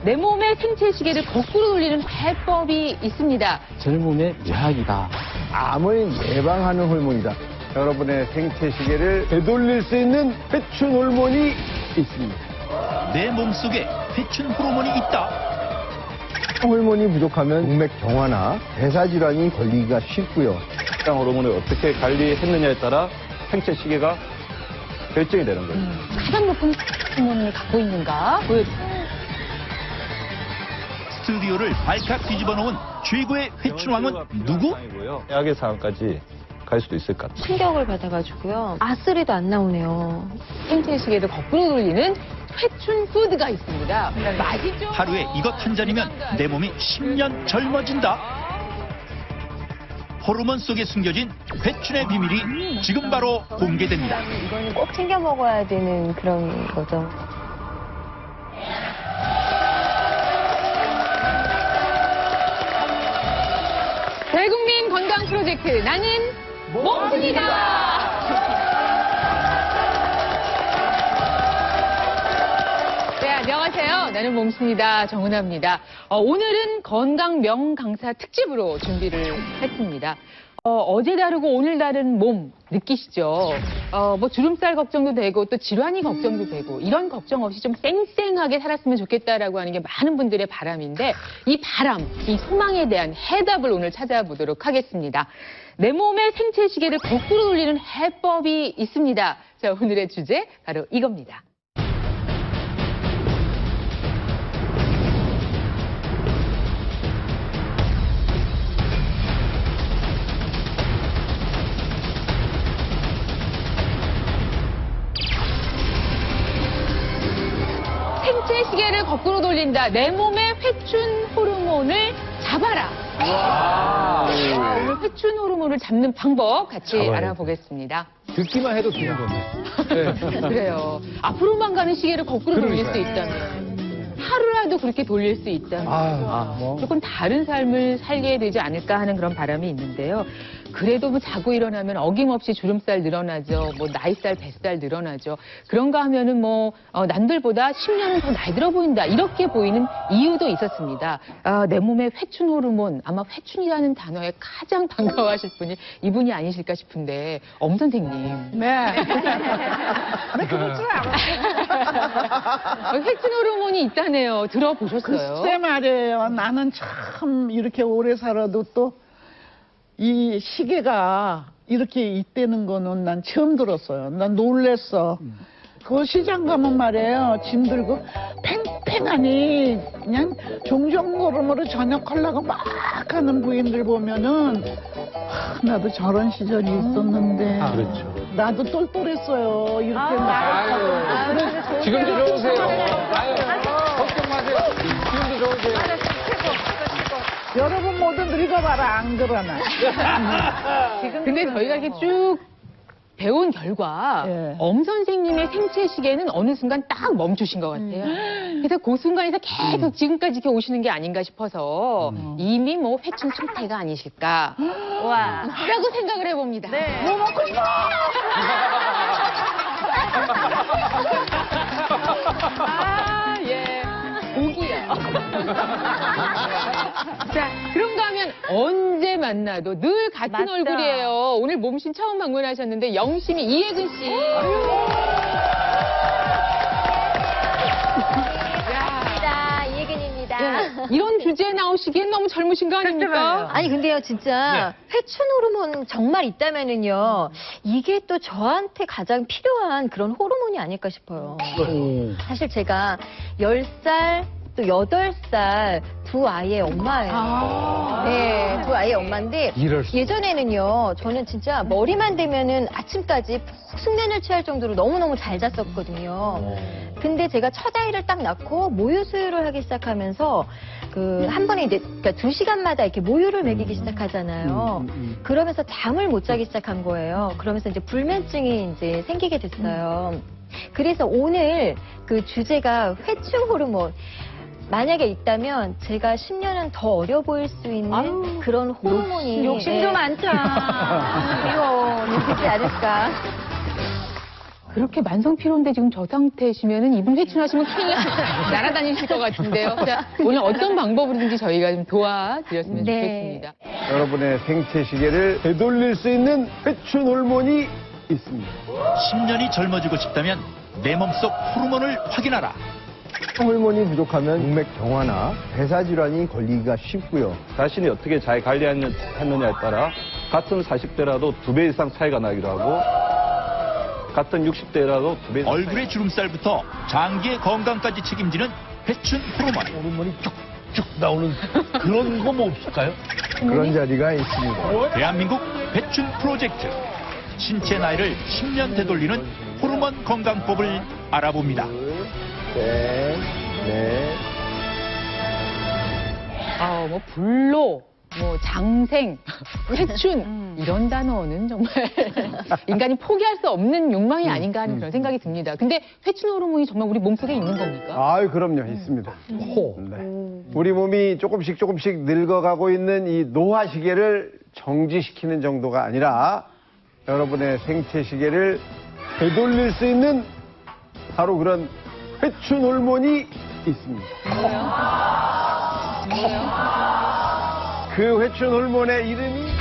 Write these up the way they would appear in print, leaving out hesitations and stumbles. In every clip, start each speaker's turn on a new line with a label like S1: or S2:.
S1: 내 몸의 생체 시계를 거꾸로 돌리는 해법이 있습니다.
S2: 젊음의 묘약이다.
S3: 암을 예방하는 호르몬이다. 여러분의 생체 시계를 되돌릴 수 있는 회춘 호르몬이 있습니다.
S4: 내 몸속에 회춘 호르몬이 있다.
S3: 호르몬이 부족하면 동맥 경화나 대사 질환이 걸리기가 쉽고요.
S5: 혈당 호르몬을 어떻게 관리했느냐에 따라 생체 시계가 결정이 되는 거예요.
S1: 가장 높은 호르몬을 갖고 있는가 보여주세요.
S4: 스튜디오를 발칵 뒤집어 놓은 최고의 회춘왕은 누구?
S5: 약의 상황까지 갈 수도 있을 것 같아요.
S6: 충격을 받아가지고요. 아쓰리도 안 나오네요.
S1: 생체 시계를 거꾸로 돌리는 회춘 푸드가 있습니다. 맛있죠?
S4: 하루에 이것 한 잔이면 내 몸이 10년 젊어진다. 호르몬 속에 숨겨진 회춘의 비밀이 지금 바로 공개됩니다.
S6: 이거는 꼭 챙겨 먹어야 되는 그런 거죠.
S1: 대국민 건강 프로젝트 나는 몸순이다. 네, 안녕하세요. 나는 몸순이다. 정은아입니다. 오늘은 건강 명강사 특집으로 준비를 했습니다. 어제 다르고 오늘 다른 몸 느끼시죠? 뭐 주름살 걱정도 되고 또 질환이 걱정도 되고 이런 걱정 없이 좀 쌩쌩하게 살았으면 좋겠다라고 하는 게 많은 분들의 바람인데 이 바람, 이 소망에 대한 해답을 오늘 찾아보도록 하겠습니다. 내 몸의 생체 시계를 거꾸로 돌리는 해법이 있습니다. 자, 오늘의 주제 바로 이겁니다. 생체 시계를 거꾸로 돌린다. 내 몸의 회춘 호르몬을 잡아라. 오늘 회춘 호르몬을 잡는 방법 같이 알아보겠습니다.
S3: 듣기만 해도 되는 거네.
S1: 그래요. 앞으로만 가는 시계를 거꾸로 돌릴 수 있다면, 하루라도 그렇게 돌릴 수 있다면 조금 다른 삶을 살게 되지 않을까 하는 그런 바람이 있는데요. 그래도 뭐 자고 일어나면 어김없이 주름살 늘어나죠. 뭐 나이살, 뱃살 늘어나죠. 그런가 하면은 뭐 남들보다 10년은 더 나이 들어 보인다. 이렇게 보이는 이유도 있었습니다. 내 몸의 회춘 호르몬, 아마 회춘이라는 단어에 가장 반가워하실 분이 이분이 아니실까 싶은데 엄 선생님.
S7: 네. 그럴 줄 알았어요.
S1: 회춘 호르몬이 있다네요. 들어보셨어요?
S7: 글쎄 말이에요. 나는 참 이렇게 오래 살아도 또 이 시계가 이렇게 있다는 거는 난 처음 들었어요. 난 놀랬어. 그 시장 가면 말이에요. 짐 들고 팽팽하니 그냥 종종걸음으로 저녁하려고 막 하는 부인들 보면은 나도 저런 시절이 있었는데
S3: 그렇죠.
S7: 나도 똘똘했어요. 이렇게 막.
S3: 지금도 좋으세요. 걱정 마세요. 지금도 좋으세요.
S7: 여러분 모두 늙어봐라. 안 그러나.
S1: 근데 저희가 이렇게 쭉 배운 결과 엄 선생님의 생체 시계는 어느 순간 딱 멈추신 것 같아요. 그래서 그 순간에서 계속 지금까지 이렇게 오시는 게 아닌가 싶어서 이미 뭐 회춘 상태가 아니실까 와 라고 생각을 해봅니다.
S7: 뭐 먹고 싶어!
S1: 아, 예. 고기야. 자, 그런가 하면 언제 만나도 늘 같은
S6: 맞다.
S1: 얼굴이에요. 오늘 몸신 처음 방문하셨는데 영심이 이혜근 씨.
S6: 반갑습니다. 이혜근입니다.
S1: 예, 이런 주제에 나오시기엔 너무 젊으신 거 아닙니까?
S6: 아니 근데요 진짜 회춘 호르몬 정말 있다면은요 이게 또 저한테 가장 필요한 그런 호르몬이 아닐까 싶어요. 사실 제가 10살 또 8살 두 아이의 엄마예요. 네, 두 아이의 엄마인데 예전에는요 저는 진짜 머리만 대면은 아침까지 푹 숙면을 취할 정도로 너무너무 잘 잤었거든요. 근데 제가 첫 아이를 딱 낳고 모유 수유를 하기 시작하면서 그 한 번에 이제 그러니까 2시간마다 이렇게 모유를 먹이기 시작하잖아요. 그러면서 잠을 못 자기 시작한 거예요. 그러면서 이제 불면증이 이제 생기게 됐어요. 그래서 오늘 그 주제가 회춘 호르몬. 만약에 있다면 제가 10년은 더 어려 보일 수 있는 그런 호르몬이 욕심도 많다. 이거 느끼지 않을까.
S1: 그렇게 만성 피로인데 지금 저 상태시면은 이분 회춘하시면 큰일 날아다니실 것 같은데요. 자, 오늘 어떤 방법으로든지 저희가 좀 도와드렸으면
S6: 네.
S1: 좋겠습니다.
S3: 여러분의 생체 시계를 되돌릴 수 있는 회춘 호르몬이 있습니다.
S4: 10년이 젊어지고 싶다면 내 몸속 호르몬을 확인하라.
S8: 호르몬이 부족하면 동맥 경화나 대사 질환이 걸리기가 쉽고요.
S5: 자신이 어떻게 잘 관리하느냐에 따라 같은 40대라도 2배 이상 차이가 나기도 하고 같은 60대라도 2배 이상
S4: 얼굴의 주름살부터 장기의 건강까지 책임지는 회춘 호르몬.
S9: 호르몬이 쭉쭉 나오는 그런 거 뭐 없을까요?
S8: 그런 자리가 있습니다.
S4: 대한민국 회춘 프로젝트. 신체 나이를 10년 되돌리는 호르몬 건강법을 알아봅니다.
S8: 네, 네.
S1: 뭐 불로, 뭐 장생, 회춘 이런 단어는 정말 인간이 포기할 수 없는 욕망이 아닌가 하는 그런 생각이 듭니다. 근데 회춘 호르몬이 정말 우리 몸속에 있는 겁니까?
S3: 아유, 그럼요. 있습니다. 네. 우리 몸이 조금씩 늙어가고 있는 이 노화 시계를 정지시키는 정도가 아니라 여러분의 생체 시계를 되돌릴 수 있는 바로 그런 회춘 호르몬이 있습니다. 그 회춘 호르몬의 이름이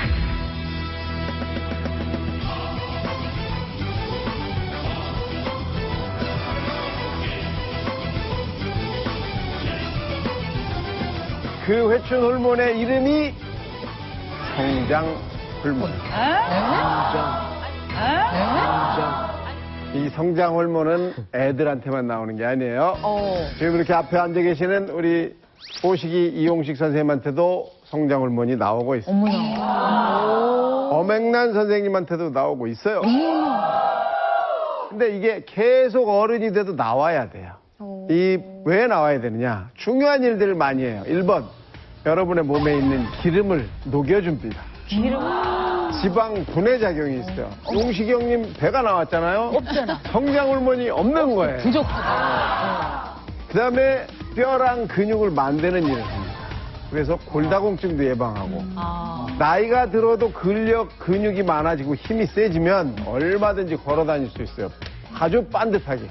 S3: 그 회춘 호르몬의 이름이 성장 호르몬입니다. 이 성장 호르몬은 애들한테만 나오는 게 아니에요. 지금 이렇게 앞에 앉아 계시는 우리 보시기 이용식 선생님한테도 성장 호르몬이 나오고 있습니다. 엄앵란 선생님한테도 나오고 있어요. 근데 이게 계속 어른이 돼도 나와야 돼요. 왜 나와야 되느냐? 중요한 일들을 많이 해요. 1번, 여러분의 몸에 있는 기름을 녹여줍니다. 지방 분해 작용이 있어요. 용식이 형님 배가 나왔잖아요.
S1: 없잖아.
S3: 성장 호르몬이 없는 거예요.
S1: 부족하다.
S3: 그다음에 뼈랑 근육을 만드는 일을 합니다. 그래서 골다공증도 예방하고 나이가 들어도 근력, 근육이 많아지고 힘이 세지면 얼마든지 걸어 다닐 수 있어요. 아주 반듯하게.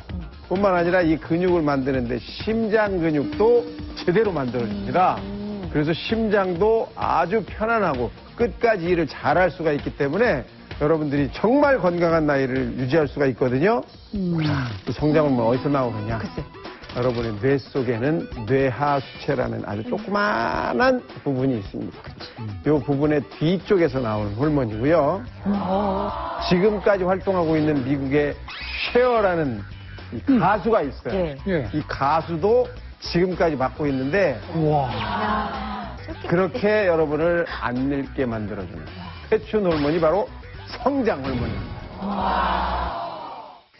S3: 뿐만 아니라 이 근육을 만드는데 심장 근육도 제대로 만들어집니다. 그래서 심장도 아주 편안하고 끝까지 일을 잘할 수가 있기 때문에 여러분들이 정말 건강한 나이를 유지할 수가 있거든요. 이 성장은 어디서 나오느냐? 여러분의 뇌 속에는 뇌하수체라는 아주 조그마한 부분이 있습니다. 이 부분의 뒤쪽에서 나오는 호르몬이고요. 지금까지 활동하고 있는 미국의 쉐어라는 이 가수가 있어요. 이 가수도 지금까지 맡고 있는데 그렇게 여러분을 안 늙게 만들어주는 회춘 호르몬이 바로 성장 호르몬입니다.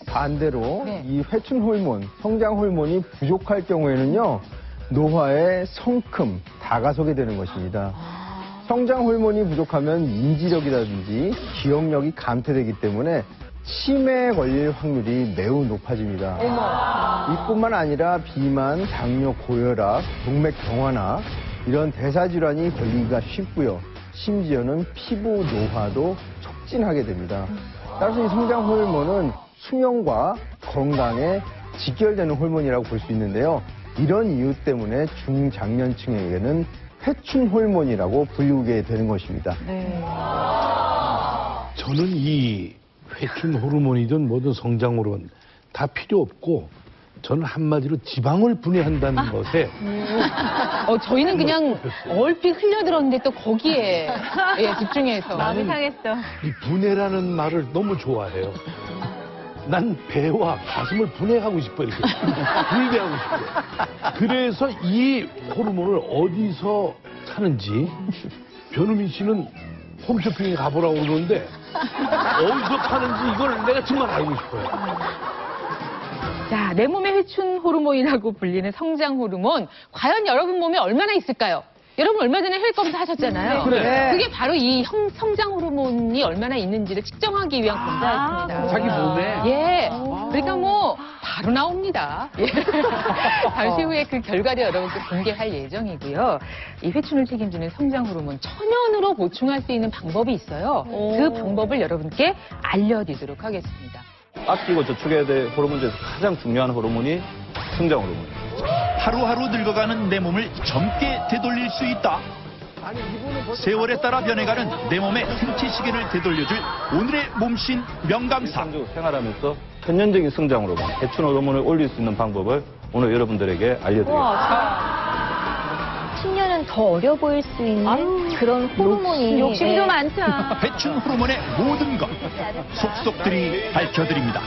S8: 반대로
S1: 네.
S8: 이 회춘 호르몬, 성장 호르몬이 부족할 경우에는요, 노화에 성큼 다가서게 되는 것입니다. 성장 호르몬이 부족하면 인지력이라든지 기억력이 감퇴되기 때문에 치매에 걸릴 확률이 매우 높아집니다. 이뿐만 아니라 비만, 당뇨, 고혈압, 동맥 경화나 이런 대사질환이 걸리기가 쉽고요. 심지어는 피부 노화도 촉진하게 됩니다. 따라서 이 성장 호르몬은 수명과 건강에 직결되는 호르몬이라고 볼 수 있는데요. 이런 이유 때문에 중장년층에게는 회춘 호르몬이라고 불리게 되는 것입니다.
S9: 저는 이 회춘 호르몬이든 뭐든 성장 호르몬 다 필요 없고 저는 한마디로 지방을 분해한다는 것에
S1: 저희는 그냥 얼핏 흘려들었는데 또 거기에 집중해서.
S6: 마음이 상했어.
S9: 이 분해라는 말을 너무 좋아해요. 난 배와 가슴을 분해하고 싶어, 이렇게. 분리하고 싶어. 그래서 이 호르몬을 어디서 사는지 변우민 씨는 홈쇼핑에 가보라고 그러는데 어디서 파는지 이걸 내가 정말 알고 싶어요.
S1: 자, 내 몸의 회춘 호르몬이라고 불리는 성장 호르몬. 과연 여러분 몸에 얼마나 있을까요? 여러분 얼마 전에 혈 검사 하셨잖아요. 그게 바로 이 성장 호르몬이 얼마나 있는지를 측정하기 위한 검사였습니다.
S2: 자기 몸에?
S1: 예. 그러니까 뭐 바로 나옵니다. 예. 잠시 후에 그 결과를 여러분께 공개할 예정이고요. 이 회춘을 책임지는 성장 호르몬 천연으로 보충할 수 있는 방법이 있어요. 그 방법을 여러분께 알려드리도록 하겠습니다.
S5: 아끼고 저축해야 될 호르몬 중에서 가장 중요한 호르몬이 성장 호르몬입니다.
S4: 하루하루 늙어가는 내 몸을 젊게 되돌릴 수 있다. 세월에 따라 변해가는 내 몸의 생체 시계를 되돌려줄 오늘의 몸신 명강사.
S5: 일상적으로 생활하면서 천연적인 성장 호르몬, 해춘 호르몬을 올릴 수 있는 방법을 오늘 여러분들에게 알려드리겠습니다.
S6: 10년은 더 어려 보일 수 있는 그런 호르몬이
S1: 욕심도 많다.
S4: 배춘 호르몬의 모든 것 속속들이 밝혀드립니다.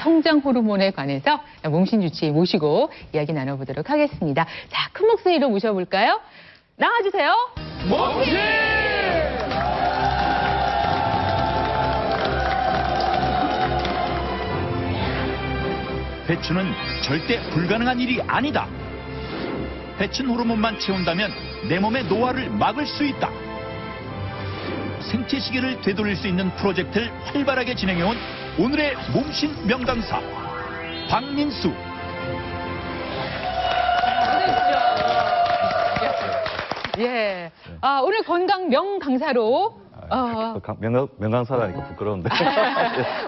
S1: 성장 호르몬에 관해서 몸신 주치의 모시고 이야기 나눠보도록 하겠습니다. 자, 큰 목소리로 모셔볼까요? 나와주세요.
S4: 배춘은 절대 불가능한 일이 아니다. 배춘 호르몬만 채운다면 내 몸의 노화를 막을 수 있다. 생체 시계를 되돌릴 수 있는 프로젝트를 활발하게 진행해온 오늘의 몸신 명강사 박민수.
S1: 예. 아, 오늘 건강 명강사로
S5: 명강사라니까 부끄러운데.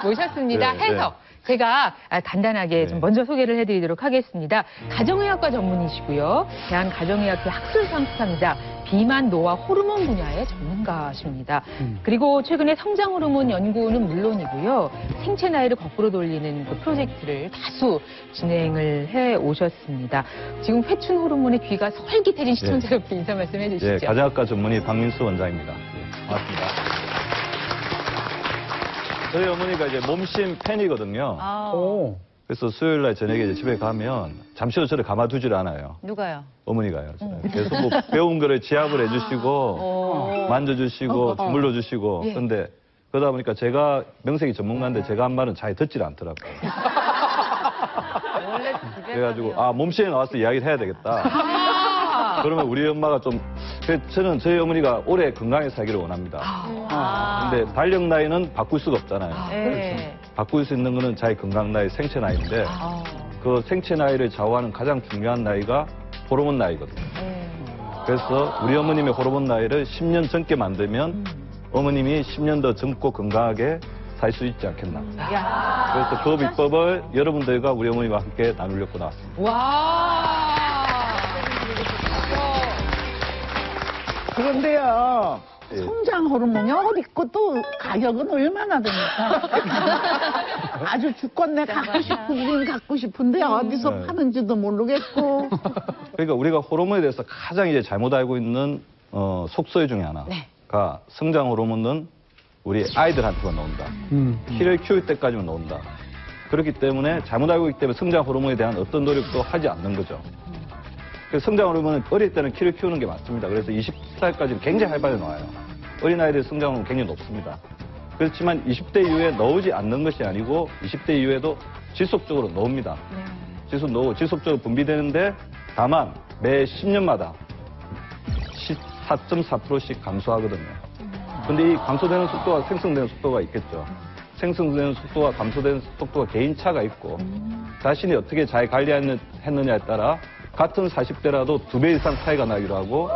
S1: 모셨습니다.
S5: 네, 네.
S1: 해석. 제가 간단하게 좀 먼저 소개를 해드리도록 하겠습니다. 가정의학과 전문이시고요. 대한가정의학회 학술상 수상자, 비만, 노화, 호르몬 분야의 전문가십니다. 그리고 최근에 성장 호르몬 연구는 물론이고요. 생체 나이를 거꾸로 돌리는 그 프로젝트를 다수 진행을 해 오셨습니다. 지금 회춘 호르몬의 귀가 솔깃해진 시청자 여러분께 인사 말씀해 주시죠.
S5: 예, 가정학과 전문의 박민수 원장입니다. 반갑습니다. 저희 어머니가 이제 몸신 팬이거든요. 그래서 수요일 날 저녁에 이제 집에 가면 잠시도 저를 가만두질 않아요.
S1: 누가요?
S5: 어머니가요. 계속 뭐 배운 거를 지압을 해주시고 만져주시고 주물러 주시고.
S1: 예.
S5: 그런데 그러다 보니까 제가 명색이 전문가인데 제가 한 말은 잘 듣질 않더라고요. 그래가지고 몸신에 나와서 이야기를 해야 되겠다. 그러면 우리 엄마가 좀 저는 저희 어머니가 오래 건강하게 살기를 원합니다. 근데 발령 나이는 바꿀 수가 없잖아요.
S1: 네.
S5: 바꿀 수 있는 거는 자기 건강 나이, 생체 나이인데 그 생체 나이를 좌우하는 가장 중요한 나이가 호르몬 나이거든요. 그래서 우리 어머님의 호르몬 나이를 10년 젊게 만들면 어머님이 10년 더 젊고 건강하게 살 수 있지 않겠나. 그래서 그 비법을 여러분들과 우리 어머니와 함께 나누려고 나왔습니다.
S1: 와.
S7: 그런데요,
S5: 예.
S7: 성장 호르몬이 어디 것도 가격은 얼마나 됩니까? 아주 주권내 갖고 싶은 갖고 싶은데 어디서
S5: 네.
S7: 파는지도 모르겠고.
S5: 그러니까 우리가 호르몬에 대해서 가장 이제 잘못 알고 있는 속설 중에 하나가 성장 호르몬은 우리 아이들한테만 나온다. 키를 키울 때까지만 나온다. 그렇기 때문에 잘못 알고 있기 때문에 성장 호르몬에 대한 어떤 노력도 하지 않는 거죠. 그래서 성장 호르몬은 어릴 때는 키를 키우는 게 맞습니다. 그래서 20살까지는 굉장히 활발히 나와요. 어린아이들의 성장 호르몬은 굉장히 높습니다. 그렇지만 20대 이후에 나오지 않는 것이 아니고 20대 이후에도 지속적으로 나옵니다. 지속적으로 분비되는데 다만 매 10년마다 14.4%씩 감소하거든요. 근데 이 감소되는 속도와 생성되는 속도가 있겠죠. 생성되는 속도와 감소되는 속도가 개인차가 있고 자신이 어떻게 잘 관리했느냐에 따라 같은 40대라도 2배 이상 차이가 나기도 하고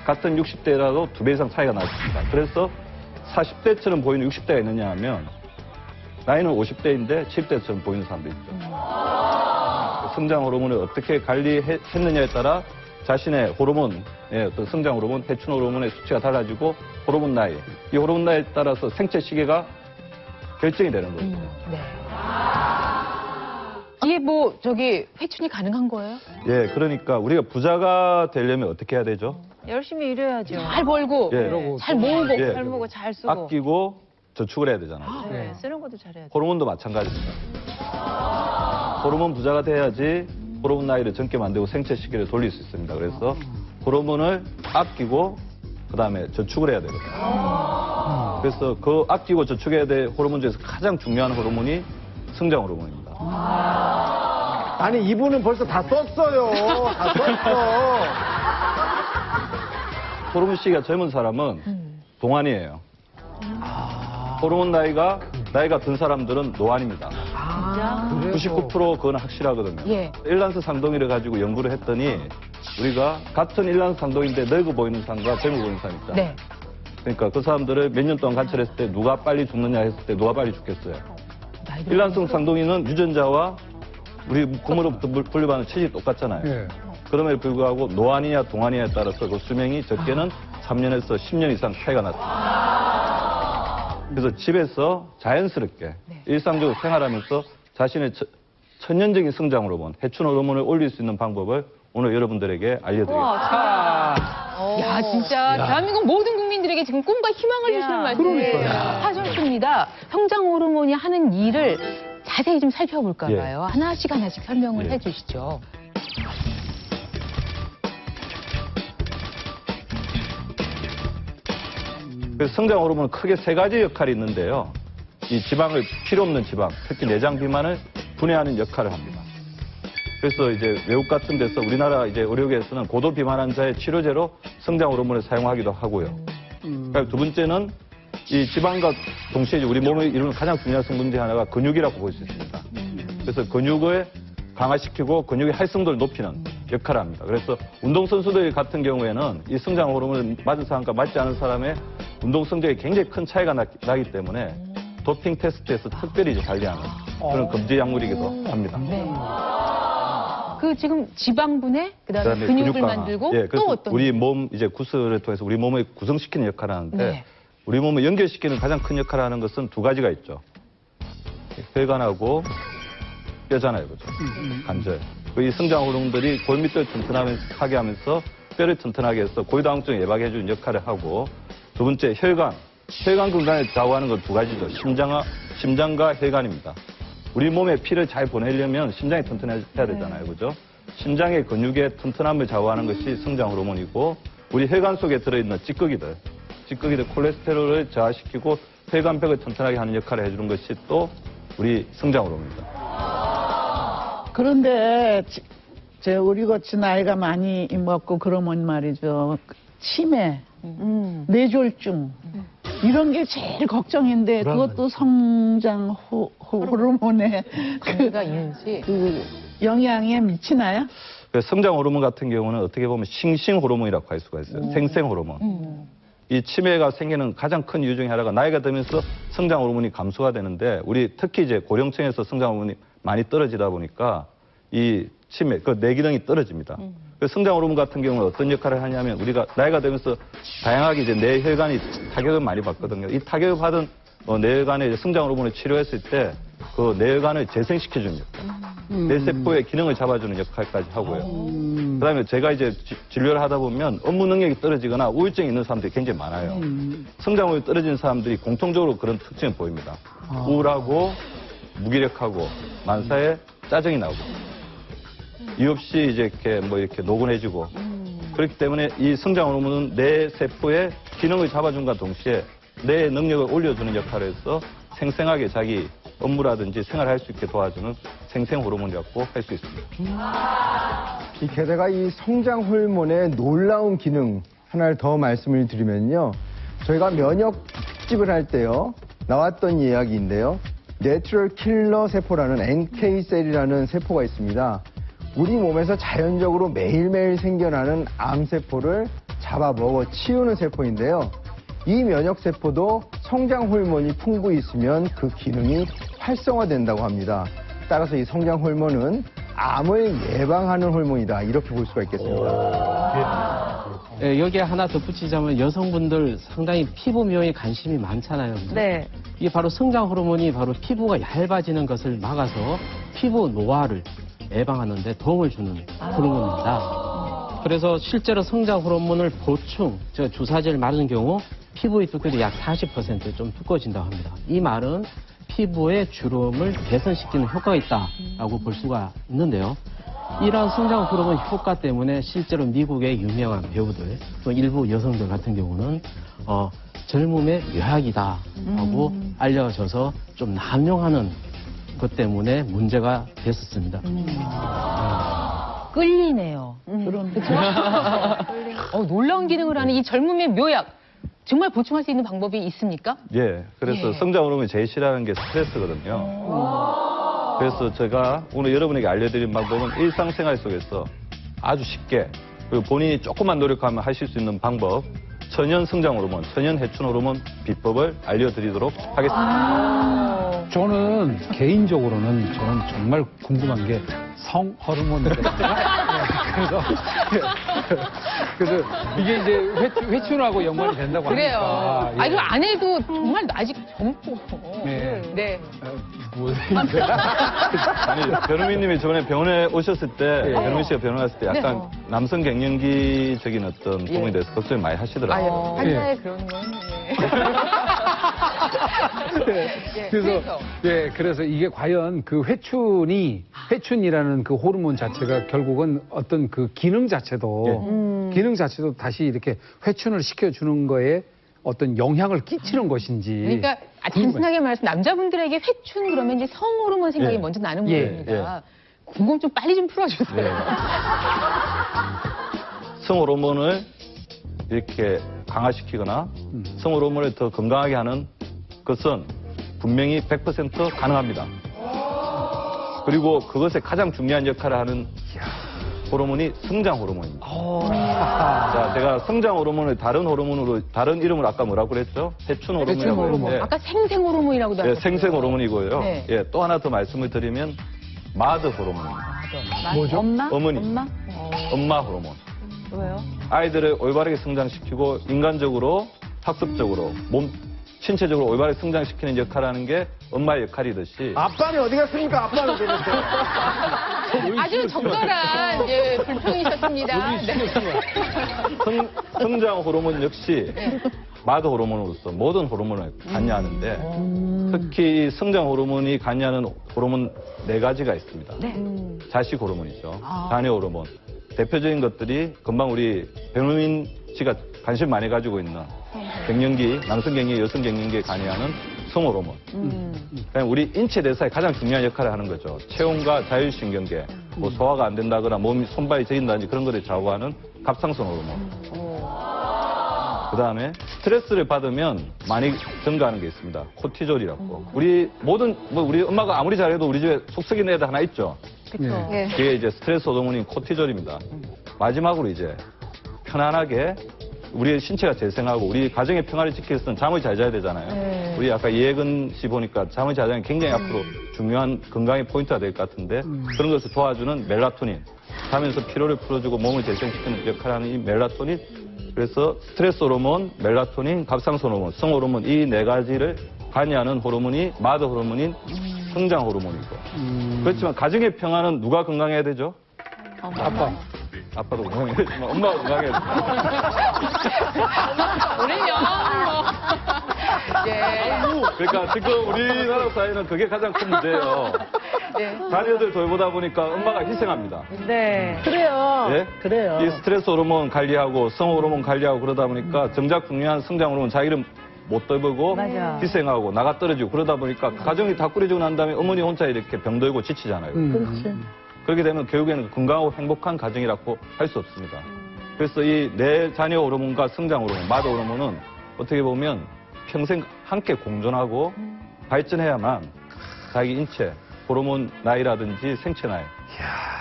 S5: 같은 60대라도 2배 이상 차이가 나습니다. 그래서 40대처럼 보이는 60대가 있느냐 하면 나이는 50대인데 70대처럼 보이는 사람도 있죠. 성장 호르몬을 어떻게 관리했느냐에 따라 자신의 호르몬의 어떤 성장 호르몬, 해춘 호르몬의 수치가 달라지고 호르몬 나이, 이 호르몬 나이에 따라서 생체 시계가 결정이 되는 거죠.
S1: 이게 회춘이 가능한 거예요?
S5: 예, 그러니까 우리가 부자가 되려면 어떻게 해야 되죠?
S10: 열심히 일해야죠.
S1: 잘 벌고,
S5: 예.
S1: 잘 모으고,
S5: 예.
S10: 잘 먹고 잘 쓰고.
S5: 아끼고 저축을 해야 되잖아요.
S10: 네, 쓰는 것도 잘해야죠.
S5: 호르몬도 마찬가지입니다. 호르몬 부자가 돼야지 호르몬 나이를 젊게 만들고 생체 시계를 돌릴 수 있습니다. 그래서 호르몬을 아끼고 그다음에 저축을 해야 되거든요. 그래서 그 아끼고 저축해야 될 호르몬 중에서 가장 중요한 호르몬이 성장 호르몬입니다.
S3: 아니 이분은 벌써 다 썼어요. 다 썼어.
S5: 호르몬 시기가 젊은 사람은 동안이에요. 호르몬 나이가 든 사람들은 노안입니다. 99% 그건 확실하거든요.
S1: 예.
S5: 일란스 상동이를 가지고 연구를 했더니 우리가 같은 일란스 상동인데 늙어 보이는 사람과 젊어 보이는 사람 있잖아요.
S1: 네.
S5: 그러니까 그 사람들을 몇 년 동안 관찰했을 때 누가 빨리 죽느냐 했을 때 누가 빨리 죽겠어요. 일란성 쌍둥이는 유전자와 우리 부모로부터 분류받는 체질이 똑같잖아요.
S9: 예.
S5: 그럼에도 불구하고 노안이냐 동안이냐에 따라서 그 수명이 적게는 3년에서 10년 이상 차이가 났습니다. 그래서 집에서 자연스럽게 일상적으로 생활하면서 자신의 천연적인 성장 호르몬, 해춘 호르몬을 올릴 수 있는 방법을 오늘 여러분들에게 알려드리겠습니다.
S1: 야, 진짜 대한민국 모든 국민들에게 지금 꿈과 희망을 주시는 말씀을 하셨습니다. 성장 호르몬이 하는 일을 자세히 좀 살펴볼까 봐요. 하나씩 설명을 해주시죠.
S5: 그래서 성장 호르몬은 크게 세 가지 역할이 있는데요. 이 지방을, 필요 없는 지방, 특히 내장 비만을 분해하는 역할을 합니다. 그래서 이제 외국 같은 데서 우리나라 이제 의료계에서는 고도 비만 환자의 치료제로 성장 호르몬을 사용하기도 하고요. 그리고 두 번째는 이 지방과 동시에 이제 우리 몸에 이루는 가장 중요한 성분 중 하나가 근육이라고 볼 수 있습니다. 그래서 근육을 강화시키고 근육의 활성도를 높이는 역할을 합니다. 그래서 운동선수들 같은 경우에는 이 성장 호르몬을 맞은 사람과 맞지 않은 사람의 운동 성적에 굉장히 큰 차이가 나기 때문에 도핑 테스트에서 특별히 이제 관리하는 그런 금지 약물이기도 합니다.
S1: 그 지금 지방분해, 그다음에 근육을
S5: 근육 강화.
S1: 만들고
S5: 예,
S1: 또 어떤?
S5: 우리 몸 이제 구슬을 통해서 우리 몸을 구성시키는 역할을 하는데 우리 몸을 연결시키는 가장 큰 역할을 하는 것은 두 가지가 있죠. 혈관하고 뼈잖아요, 그죠? 관절. 이 성장 호르몬들이 골밑을 튼튼하게 하면서 뼈를 튼튼하게 해서 골다공증 예방해주는 역할을 하고 두 번째 혈관. 혈관 건강을 좌우하는 건 두 가지죠. 심장과 혈관입니다. 우리 몸에 피를 잘 보내려면 심장이 튼튼해야 되잖아요. 그죠? 심장의 근육의 튼튼함을 좌우하는 것이 성장 호르몬이고 우리 혈관 속에 들어있는 찌꺼기들 콜레스테롤을 저하시키고 혈관벽을 튼튼하게 하는 역할을 해주는 것이 또 우리 성장 호르몬입니다.
S7: 그런데 우리 같이 나이가 많이 먹고 그러면 말이죠. 치매, 뇌졸중 이런 게 제일 걱정인데 그것도 성장 호르몬에 그 영향에 미치나요?
S5: 성장 호르몬 같은 경우는 어떻게 보면 싱싱 호르몬이라고 할 수가 있어요. 생생 호르몬. 이 치매가 생기는 가장 큰 이유 중에 하나가 나이가 들면서 성장 호르몬이 감소가 되는데 우리 특히 이제 고령층에서 성장 호르몬이 많이 떨어지다 보니까 이 치매, 그 뇌기능이 떨어집니다. 성장 호르몬 같은 경우는 어떤 역할을 하냐면 우리가 나이가 들면서 다양하게 이제 뇌혈관이 타격을 많이 받거든요. 이 타격을 받은 뇌혈관의 성장 호르몬을 치료했을 때 그 뇌혈관을 재생시켜주는 역할, 뇌세포의 기능을 잡아주는 역할까지 하고요. 그다음에 제가 이제 진료를 하다 보면 업무 능력이 떨어지거나 우울증이 있는 사람들이 굉장히 많아요. 성장 호르몬이 떨어진 사람들이 공통적으로 그런 특징을 보입니다. 우울하고 무기력하고 만사에 짜증이 나고 이유 없이 이제 이렇게 노곤해지고 그렇기 때문에 이 성장 호르몬은 뇌 세포의 기능을 잡아준과 동시에 뇌의 능력을 올려주는 역할을 해서 생생하게 자기 업무라든지 생활할 수 있게 도와주는 생생 호르몬이라고 할 수 있습니다.
S8: 게다가 이 성장 호르몬의 놀라운 기능 하나를 더 말씀을 드리면요. 저희가 면역 특집을 할 때요. 나왔던 이야기인데요. 내추럴 킬러 세포라는 NK셀이라는 세포가 있습니다. 우리 몸에서 자연적으로 매일매일 생겨나는 암세포를 잡아먹어 치우는 세포인데요. 이 면역세포도 성장 호르몬이 풍부히 있으면 그 기능이 활성화된다고 합니다. 따라서 이 성장 호르몬은 암을 예방하는 호르몬이다. 이렇게 볼 수가 있겠습니다.
S2: 네, 여기에 하나 덧붙이자면 여성분들 상당히 피부 미용에 관심이 많잖아요.
S10: 네.
S2: 이게 바로 성장 호르몬이 바로 피부가 얇아지는 것을 막아서 피부 노화를 예방하는 데 도움을 주는 호르몬입니다. 그래서 실제로 성장 호르몬을 보충, 주사제를 맞은 경우 피부의 두께도 약 40% 좀 두꺼워진다고 합니다. 이 말은 피부의 주름을 개선시키는 효과가 있다고 볼 수가 있는데요. 이러한 성장 호르몬 효과 때문에 실제로 미국의 유명한 배우들, 또 일부 여성들 같은 경우는 젊음의 묘약이다라고 알려져서 좀 남용하는 것 때문에 문제가 됐었습니다.
S1: 끌리네요. 놀라운 기능을 하는 이 젊음의 묘약. 정말 보충할 수 있는 방법이 있습니까?
S5: 예. 그래서 성장 호르몬이 제일 싫어하는 게 스트레스거든요. 그래서 제가 오늘 여러분에게 알려드린 방법은 일상생활 속에서 아주 쉽게 그리고 본인이 조금만 노력하면 하실 수 있는 방법 천연 성장 호르몬, 천연 해춘 호르몬 비법을 알려드리도록 하겠습니다.
S11: 저는 개인적으로는 저는 정말 궁금한 게 성 호르몬. 그래서 이게 이제 회춘하고 연관이 된다고
S1: 그래요.
S11: 하니까. 예.
S1: 아주 안 해도 정말 아직 젊고.
S11: 네.
S1: 네.
S5: 아니, 변우민님이 저번에 병원에 오셨을 때, 변우민 씨가 병원에 왔을 때 약간 남성 갱년기적인 어떤 부분에 대해서 걱정을 많이 하시더라고요.
S1: 환자의 그런 건.
S11: 그래서 이게 과연 그 회춘이라는 그 호르몬 자체가 결국은 어떤 그 기능 자체도 다시 이렇게 회춘을 시켜주는 거에 어떤 영향을 끼치는 것인지.
S1: 그러니까 단순하게 말해서 남자분들에게 회춘 그러면 이제 성 호르몬 생각이 먼저 나는 모양입니다. 궁금증 빨리 좀 풀어주세요.
S5: 성 호르몬을 이렇게 강화시키거나 성 호르몬을 더 건강하게 하는 것은 분명히 100% 가능합니다. 그리고 그것에 가장 중요한 역할을 하는 호르몬이 성장 호르몬입니다. 자, 제가 성장 호르몬을 다른 이름으로 아까 뭐라고 그랬죠? 해춘 호르몬이라고 했는데.
S1: 아까 생생 호르몬이라고도 하셨어요.
S5: 생생 호르몬이고요.
S1: 네.
S5: 또 하나 더 말씀을 드리면 마더 호르몬입니다.
S10: 뭐죠? 엄마?
S5: 어머니. 엄마 호르몬.
S10: 왜요?
S5: 아이들을 올바르게 성장시키고 인간적으로 학습적으로 신체적으로 올바르게 성장시키는 역할을 하는 게 엄마의 역할이듯이
S3: 아빠는 어디 갔습니까? 아빠는 도대체.
S1: 아주 적절한 불평이셨습니다.
S5: 성장 호르몬 역시 마더 호르몬으로서 모든 호르몬을 관여하는데 특히 성장 호르몬이 관여하는 호르몬 4가지가 있습니다. 자식 호르몬이죠. 자녀 호르몬. 대표적인 것들이 금방 우리 변우민 씨가 관심 많이 가지고 있는 갱년기, 남성 갱년기, 여성 갱년기에 관여하는 성 호르몬. 그냥 우리 인체 대사에 가장 중요한 역할을 하는 거죠. 체온과 자율신경계, 뭐 소화가 안 된다거나 몸이 손발이 저린다든지 그런 것을 좌우하는 갑상선 호르몬. 그다음에 스트레스를 받으면 많이 증가하는 게 있습니다. 코티졸이라고. 우리 엄마가 아무리 잘해도 우리 집에 속 썩인 애들 하나 있죠. 그게 이제 스트레스 호르몬인 코티졸입니다. 마지막으로 이제 편안하게 우리 신체가 재생하고 우리 가정의 평화를 지키기 위해서는 잠을 잘 자야 되잖아요. 우리 아까 이혜근 씨 보니까 잠을 잘 자는 게 굉장히 앞으로 중요한 건강의 포인트가 될 것 같은데 그런 것을 도와주는 멜라토닌. 자면서 피로를 풀어주고 몸을 재생시키는 역할을 하는 이 멜라토닌. 그래서 스트레스 호르몬, 멜라토닌, 갑상선 호르몬, 성 호르몬 이 4가지를 관여하는 호르몬이 마더 호르몬인 성장 호르몬이고. 그렇지만 가정의 평화는 누가 건강해야 되죠? 아빠도 건강해야 되지만 엄마가 건강해야 되죠.
S1: 오늘요.
S5: 그러니까 지금 우리나라 사회는 그게 가장 큰 문제예요. 자녀들 돌보다 보니까 엄마가 희생합니다.
S10: 네.
S7: 그래요. 그래요.
S5: 이 스트레스 호르몬 관리하고 성 호르몬 관리하고 그러다 보니까 정작 중요한 성장 호르몬 자기를 못 돌보고 희생하고 나가 떨어지고 그러다 보니까 가정이 다 꾸려지고 난 다음에 어머니 혼자 이렇게 병들고 지치잖아요.
S7: 그렇지.
S5: 그렇게 되면 결국에는 건강하고 행복한 가정이라고 할 수 없습니다. 그래서 이 내 자녀 호르몬과 성장 호르몬, 마더 호르몬은 어떻게 보면 평생 함께 공존하고 발전해야만 자기 인체, 호르몬 나이라든지 생체 나이,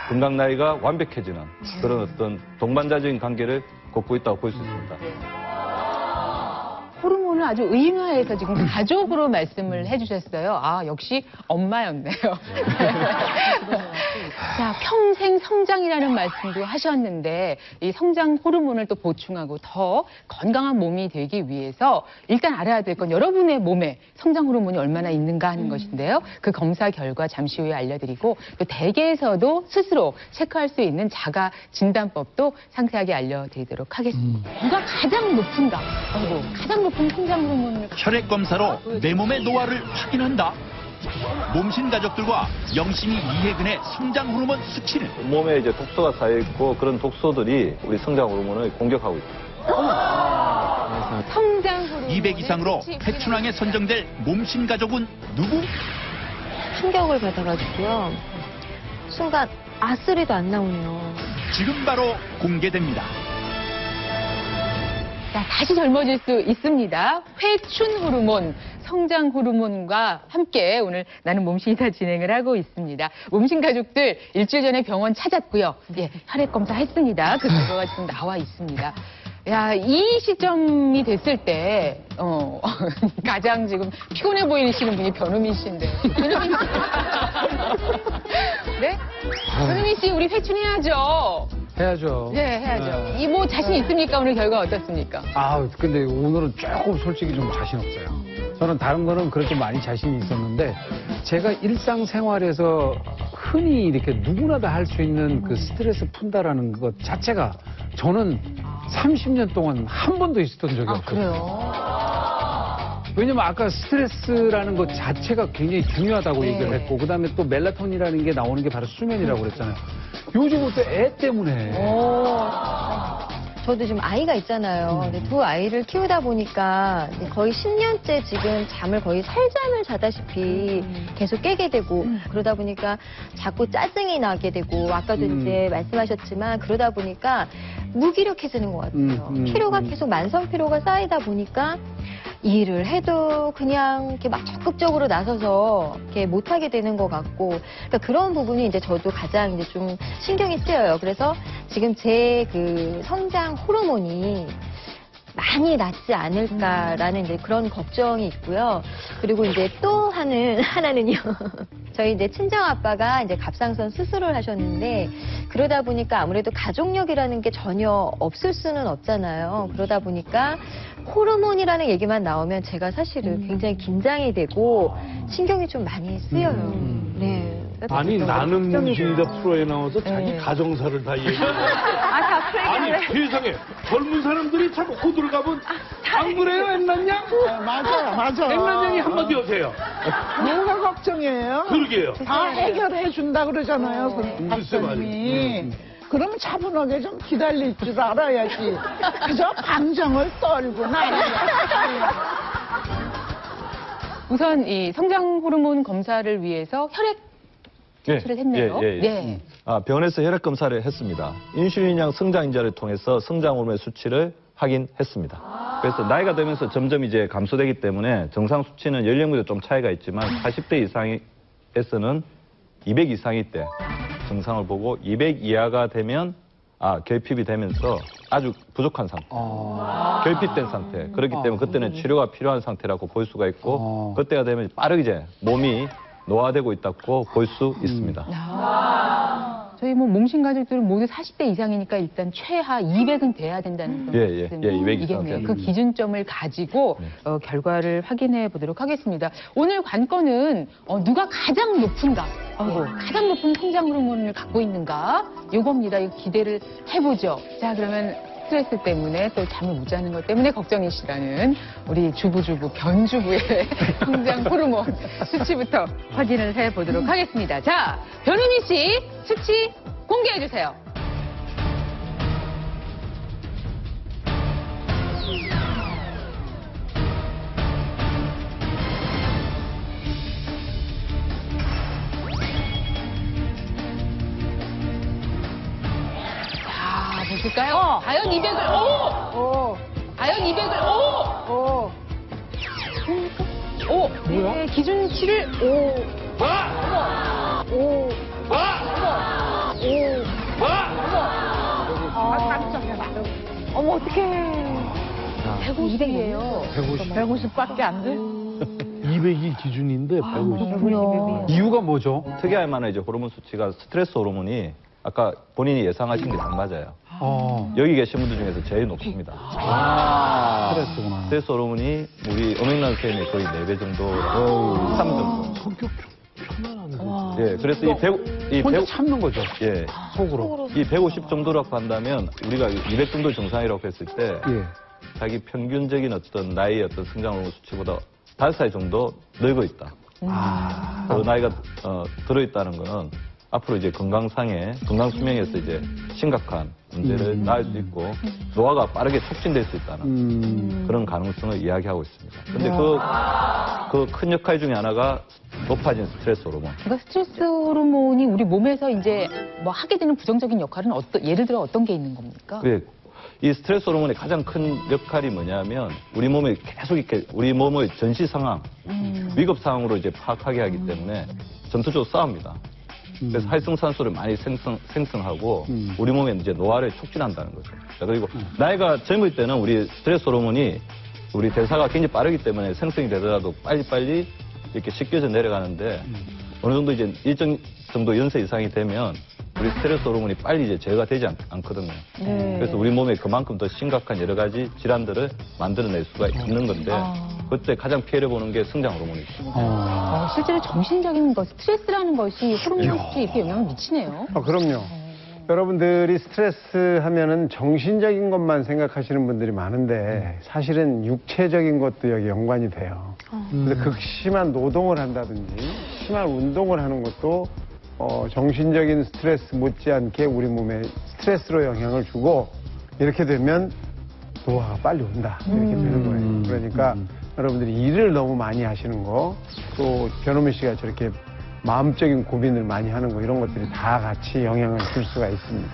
S5: 건강 나이가 완벽해지는 그런 어떤 동반자적인 관계를 걷고 있다고 볼 수 있습니다.
S1: 호르몬을 아주 의인화해서 지금 가족으로 말씀을 해주셨어요. 아, 역시 엄마였네요. 자, 평생 성장이라는 말씀도 하셨는데 이 성장 호르몬을 또 보충하고 더 건강한 몸이 되기 위해서 일단 알아야 될 건 여러분의 몸에 성장 호르몬이 얼마나 있는가 하는 것인데요. 그 검사 결과 잠시 후에 알려드리고 또 댁에서도 스스로 체크할 수 있는 자가 진단법도 상세하게 알려드리도록 하겠습니다. 누가 가장 높은가? 가장 높은 성장 호르몬을
S4: 혈액 검사로 내 몸의 노화를 확인한다. 몸신 가족들과 영심이 이혜근의 성장 호르몬 수치는
S5: 몸에 이제 독소가 쌓여 있고 그런 독소들이 우리 성장 호르몬을 공격하고 있습니다.
S1: 성장 호르몬
S4: 200 이상으로 회춘왕에 선정될 몸신 가족은 누구?
S6: 충격을 받아가지고요. 순간 아쓰리도 안 나오네요.
S4: 지금 바로 공개됩니다.
S1: 자, 다시 젊어질 수 있습니다. 회춘 호르몬, 성장 호르몬과 함께 오늘 나는 몸신이다 진행을 하고 있습니다. 몸신 가족들 일주일 전에 병원 찾았고요. 혈액 검사 했습니다. 그 결과가 지금 나와 있습니다. 야, 이 시점이 됐을 때, 가장 지금 피곤해 보이시는 분이 변우민 씨인데. 변우민 씨. 네? 변우민 씨, 우리 회춘해야죠.
S11: 해야죠.
S1: 네, 해야죠. 이 뭐 자신 있습니까? 오늘 결과 어떻습니까?
S11: 아, 근데 오늘은 조금 솔직히 좀 자신 없어요. 저는 다른 거는 그래도 많이 자신이 있었는데 제가 일상생활에서 흔히 이렇게 누구나 다 할 수 있는 그 스트레스 푼다라는 것 자체가 저는 30년 동안 한 번도 있었던 적이 없어요.
S1: 그래요?
S11: 왜냐면 아까 스트레스라는 것 자체가 굉장히 중요하다고 얘기를 했고 그다음에 또 멜라토닌이라는 게 나오는 게 바로 수면이라고 그랬잖아요. 요즘은 또 애 때문에
S6: 저도 지금 아이가 있잖아요. 근데 두 아이를 키우다 보니까 거의 10년째 지금 잠을 거의 살잠을 자다시피 계속 깨게 되고 그러다 보니까 자꾸 짜증이 나게 되고 아까도 이제 말씀하셨지만 그러다 보니까 무기력해지는 것 같아요. 피로가 계속 만성 피로가 쌓이다 보니까 일을 해도 그냥 이렇게 막 적극적으로 나서서 이렇게 못하게 되는 것 같고 그러니까 그런 부분이 이제 저도 가장 이제 좀 신경이 쓰여요. 그래서 지금 제 그 성장 호르몬이 많이 낮지 않을까라는 이제 그런 걱정이 있고요. 그리고 이제 또 하나는요. 저희 이제 친정 아빠가 이제 갑상선 수술을 하셨는데 그러다 보니까 아무래도 가족력이라는 게 전혀 없을 수는 없잖아요. 그러다 보니까 호르몬이라는 얘기만 나오면 제가 사실은 굉장히 긴장이 되고 신경이 좀 많이 쓰여요. 네.
S9: 아니 나는 문신이다 프로에 나와서 자기 가정사를 다 얘기해. 아니 세상에 젊은 사람들이 참 호들갑은 안 그래요 엠란양?
S7: 맞아요.
S9: 엠란양이 한마디 하세요.
S7: 뭐가 걱정이에요?
S9: 그러게요.
S7: 다 해결해 준다 그러잖아요.
S9: 글쎄
S7: 박사님이. 그러면 차분하게 좀 기다릴 줄 알아야지. 그저 감정을 떨고 나가야지.
S1: 우선 이 성장 호르몬 검사를 위해서 혈액 수술을 했네요. 네.
S5: 병원에서 혈액 검사를 했습니다. 인슐린양 성장인자를 통해서 성장 호르몬의 수치를 확인했습니다. 그래서 나이가 들면서 점점 이제 감소되기 때문에 정상 수치는 연령마다 좀 차이가 있지만 40대 이상에서는 200 이상일 때 정상을 보고 200 이하가 되면 결핍이 되면서 아주 부족한 상태, 결핍된 상태. 그렇기 때문에 그때는 치료가 필요한 상태라고 볼 수가 있고 그때가 되면 빠르게 이제 몸이 노화되고 있다고 볼 수 있습니다.
S1: 저희 뭐 몽신 가족들은 모두 40대 이상이니까 일단 최하 200은 돼야 된다는
S5: 예, 200 이상.
S1: 이겠네요. 그 기준점을 가지고 결과를 확인해 보도록 하겠습니다. 오늘 관건은 누가 가장 높은가, 가장 높은 성장 호르몬을 갖고 있는가, 요겁니다. 이거 기대를 해보죠. 자, 그러면 스트레스 때문에 또 잠을 못 자는 것 때문에 걱정이시라는 우리 주부주부 변주부의 성장 호르몬 수치부터 확인을 해보도록 하겠습니다. 자, 변은희 씨 수치 공개해 주세요. 보실까요? 과연 200을 과연 200을 뭐야? 네, 기준치를 어머 어떡해. 150이에요.
S7: 150밖에 안 돼?
S9: 200이 기준인데 150.
S11: 이유가 뭐죠?
S5: 특이할 만한 이제 호르몬 수치가 스트레스 호르몬이 아까 본인이 예상하신 게 안 맞아요. 여기 계신 분들 중에서 제일 높습니다.
S11: 스트레스구나.
S5: 스트레스 호르몬이 우리 음액란수의 거의 4배 정도, 3 정도.
S9: 성격 편안하네.
S5: 예, 그래서 이
S11: 혼자 참는 거죠.
S5: 예,
S11: 속으로.
S5: 이 150 정도라고 한다면 우리가 200 정도 정상이라고 했을 때
S11: 예.
S5: 자기 평균적인 어떤 나이의 어떤 성장 호르몬 수치보다 5살 정도 늙어 있다. 그 나이가 들어있다는 거는 앞으로 이제 건강 수명에서 이제 심각한 문제를 낳을 수 있고 노화가 빠르게 촉진될 수 있다는 그런 가능성을 이야기하고 있습니다. 근데 그 큰 역할 중에 하나가 높아진 스트레스 호르몬.
S1: 그러니까 스트레스 호르몬이 우리 몸에서 이제 뭐 하게 되는 부정적인 역할은 예를 들어 어떤 게 있는 겁니까?
S5: 이 스트레스 호르몬의 가장 큰 역할이 뭐냐면 우리 몸에 계속 이렇게 우리 몸의 전시 상황, 위급 상황으로 이제 파악하게 하기 때문에 전투적으로 싸웁니다. 그래서 활성산소를 많이 생성하고 우리 몸에 이제 노화를 촉진한다는 거죠. 자, 그리고 나이가 젊을 때는 우리 스트레스 호르몬이 우리 대사가 굉장히 빠르기 때문에 생성이 되더라도 빨리빨리 이렇게 씻겨져 내려가는데 어느 정도 이제 일정 정도 연세 이상이 되면 우리 스트레스 호르몬이 빨리 이제 제어가 되지 않거든요. 그래서 우리 몸에 그만큼 더 심각한 여러 가지 질환들을 만들어낼 수가 있는 건데 그때 가장 피해를 보는 게 성장 호르몬이죠.
S1: 실제로 정신적인 것, 스트레스라는 것이 호르몬에 이렇게 영향을 미치네요.
S3: 그럼요. 여러분들이 스트레스 하면은 정신적인 것만 생각하시는 분들이 많은데 사실은 육체적인 것도 여기 연관이 돼요. 그래서 극심한 노동을 한다든지 심한 운동을 하는 것도 정신적인 스트레스 못지않게 우리 몸에 스트레스로 영향을 주고 이렇게 되면 노화가 빨리 온다 이렇게 되는 거예요. 그러니까 여러분들이 일을 너무 많이 하시는 거 또 변호민 씨가 저렇게 마음적인 고민을 많이 하는 거 이런 것들이 다 같이 영향을 줄 수가 있습니다.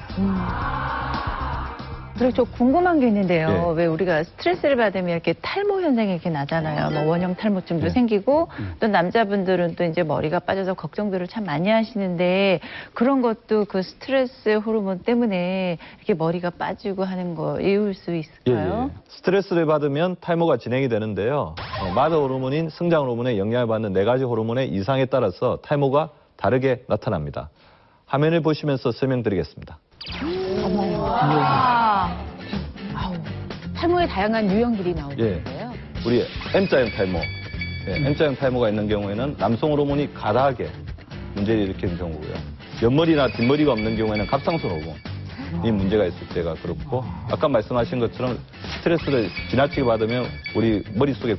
S10: 그리고 저 궁금한 게 있는데요.
S5: 네.
S10: 왜 우리가 스트레스를 받으면 이렇게 탈모 현상이 이렇게 나잖아요. 뭐 원형 탈모증도 생기고 또 남자분들은 또 이제 머리가 빠져서 걱정들을 참 많이 하시는데 그런 것도 그 스트레스 호르몬 때문에 이렇게 머리가 빠지고 하는 거 이을 수 있을까요?
S5: 스트레스를 받으면 탈모가 진행이 되는데요. 마더 호르몬인 성장 호르몬에 영향을 받는 4가지 호르몬의 이상에 따라서 탈모가 다르게 나타납니다. 화면을 보시면서 설명드리겠습니다.
S1: 탈모의 다양한 유형들이 나오는데요.
S5: 우리 M자형 탈모. M자형 탈모가 있는 경우에는 남성 호르몬이 과다하게 문제를 일으키는 경우고요. 옆머리나 뒷머리가 없는 경우에는 갑상선 호르몬이 문제가 있을 때가 그렇고 아까 말씀하신 것처럼 스트레스를 지나치게 받으면 우리 머릿속에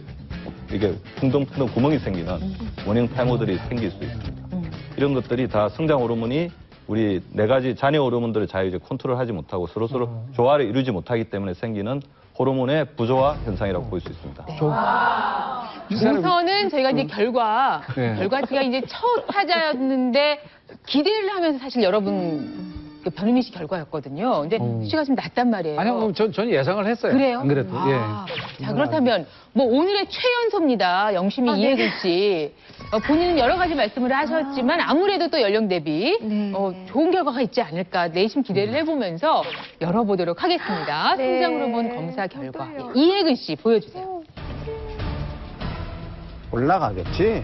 S5: 이게 풍덩풍덩 구멍이 생기는 원형 탈모들이 생길 수 있습니다. 이런 것들이 다 성장 호르몬이 우리 4가지 잔여 호르몬들을 잘 이제 컨트롤하지 못하고 서로서로 조화를 이루지 못하기 때문에 생기는 호르몬의 부조화 현상이라고 볼 수 있습니다.
S1: 우선은 저희가 이제 결과치가 이제 첫 타자였는데 기대를 하면서 사실 여러분 변은미 씨 결과였거든요. 근데 수치가 좀 낮단 말이에요.
S11: 아니요, 저는 예상을 했어요.
S1: 그래요?
S11: 안 그래도.
S1: 자, 그렇다면 뭐 오늘의 최연소입니다. 영심이 이혜근 씨. 본인은 여러 가지 말씀을 하셨지만 아무래도 또 연령 대비 좋은 결과가 있지 않을까 내심 기대를 해보면서 열어보도록 하겠습니다. 성장 호르몬 검사 결과. 이혜근 씨 보여주세요.
S3: 올라가겠지?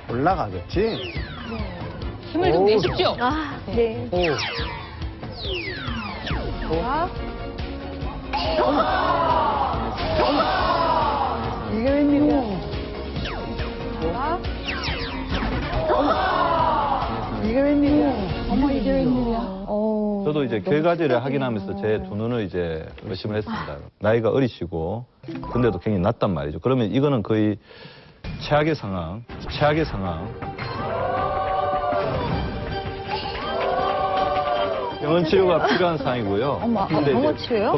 S3: 올라가겠지?
S1: 힘을 좀 내십시오.
S6: 네.
S7: 이게 웬일이야? 이게 웬일이야? 어머, 이게 웬일이야?
S5: 저도 이제 결과지를 확인하면서 제 두 눈을 이제 의심을 했습니다. 나이가 어리시고 근데도 굉장히 낮단 말이죠. 그러면 이거는 거의 최악의 상황. 병원 치료가 필요한 상황이고요.
S6: 병원 치료요?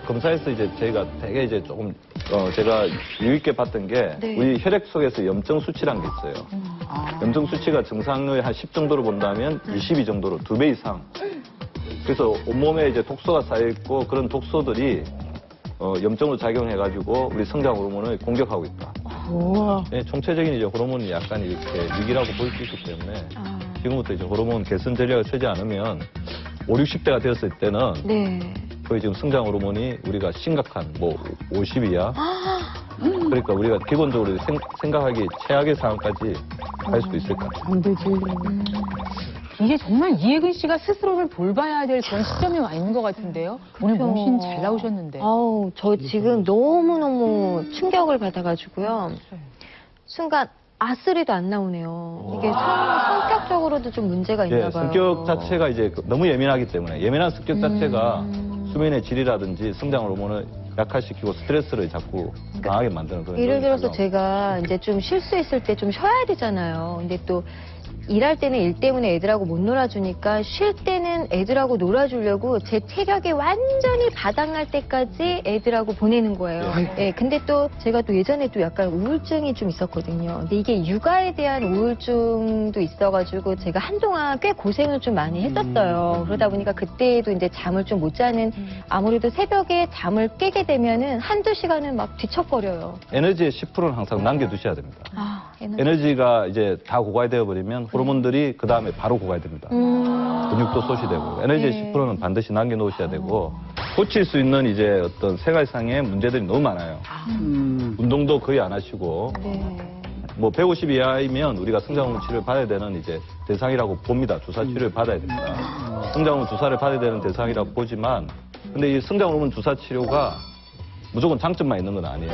S5: 검사에서 이제 저희가 되게 이제 조금 제가 유익게 봤던 게 우리 혈액 속에서 염증 수치라는 게 있어요. 염증 수치가 정상을 한 10 정도로 본다면 22 정도로 2배 이상. 그래서 온몸에 이제 독소가 쌓여 있고 그런 독소들이 염증으로 작용해가지고 우리 성장 호르몬을 공격하고 있다. 총체적인 이제 호르몬이 약간 이렇게 위기라고 볼 수 있기 때문에 지금부터 이제 호르몬 개선 전략을 쓰지 않으면 5, 60대가 되었을 때는 거의 지금 성장 호르몬이 우리가 심각한 뭐 50 이하 그러니까 우리가 기본적으로 생각하기 최악의 상황까지 갈 수도 있을 것 같아요.
S7: 안 되지.
S1: 이제 정말 이혜근 씨가 스스로를 돌봐야 될 그런 시점에 와 있는 것 같은데요. 오늘 몸신 잘 나오셨는데.
S6: 아우, 저 지금 너무너무 충격을 받아가지고요. 순간 아쓰리도 안 나오네요. 이게 성격적으로도 좀 문제가 있나 봐요.
S5: 성격 자체가 이제 너무 예민하기 때문에 예민한 성격 자체가 수면의 질이라든지 성장 호르몬을 약화시키고 스트레스를 자꾸 강하게 만드는 그런.
S6: 예를 들어서 제가 이제 좀 쉴 수 있을 때 좀 쉬어야 되잖아요. 근데 또 일할 때는 일 때문에 애들하고 못 놀아주니까 쉴 때는 애들하고 놀아주려고 제 체력이 완전히 바닥날 때까지 애들하고 보내는 거예요. 예, 근데 또 제가 또 예전에 또 약간 우울증이 좀 있었거든요. 근데 이게 육아에 대한 우울증도 있어가지고 제가 한동안 꽤 고생을 좀 많이 했었어요. 그러다 보니까 그때도 이제 잠을 좀 못 자는, 아무래도 새벽에 잠을 깨게 되면은 한두 시간은 막 뒤척거려요.
S5: 에너지의 10%는 항상 남겨두셔야 됩니다. 에너지가 이제 다 고갈되어 버리면 호르몬들이 그 다음에 바로 고갈됩니다. 근육도 소실되고 에너지의 10%는 반드시 남겨놓으셔야 되고 고칠 수 있는 이제 어떤 생활상의 문제들이 너무 많아요. 운동도 거의 안 하시고 뭐 150 이하이면 우리가 성장호르몬 치료를 받아야 되는 이제 대상이라고 봅니다. 주사 치료를 받아야 됩니다. 성장호르몬 주사를 받아야 되는 대상이라고 보지만 근데 이 성장호르몬 주사 치료가 무조건 장점만 있는 건 아니에요.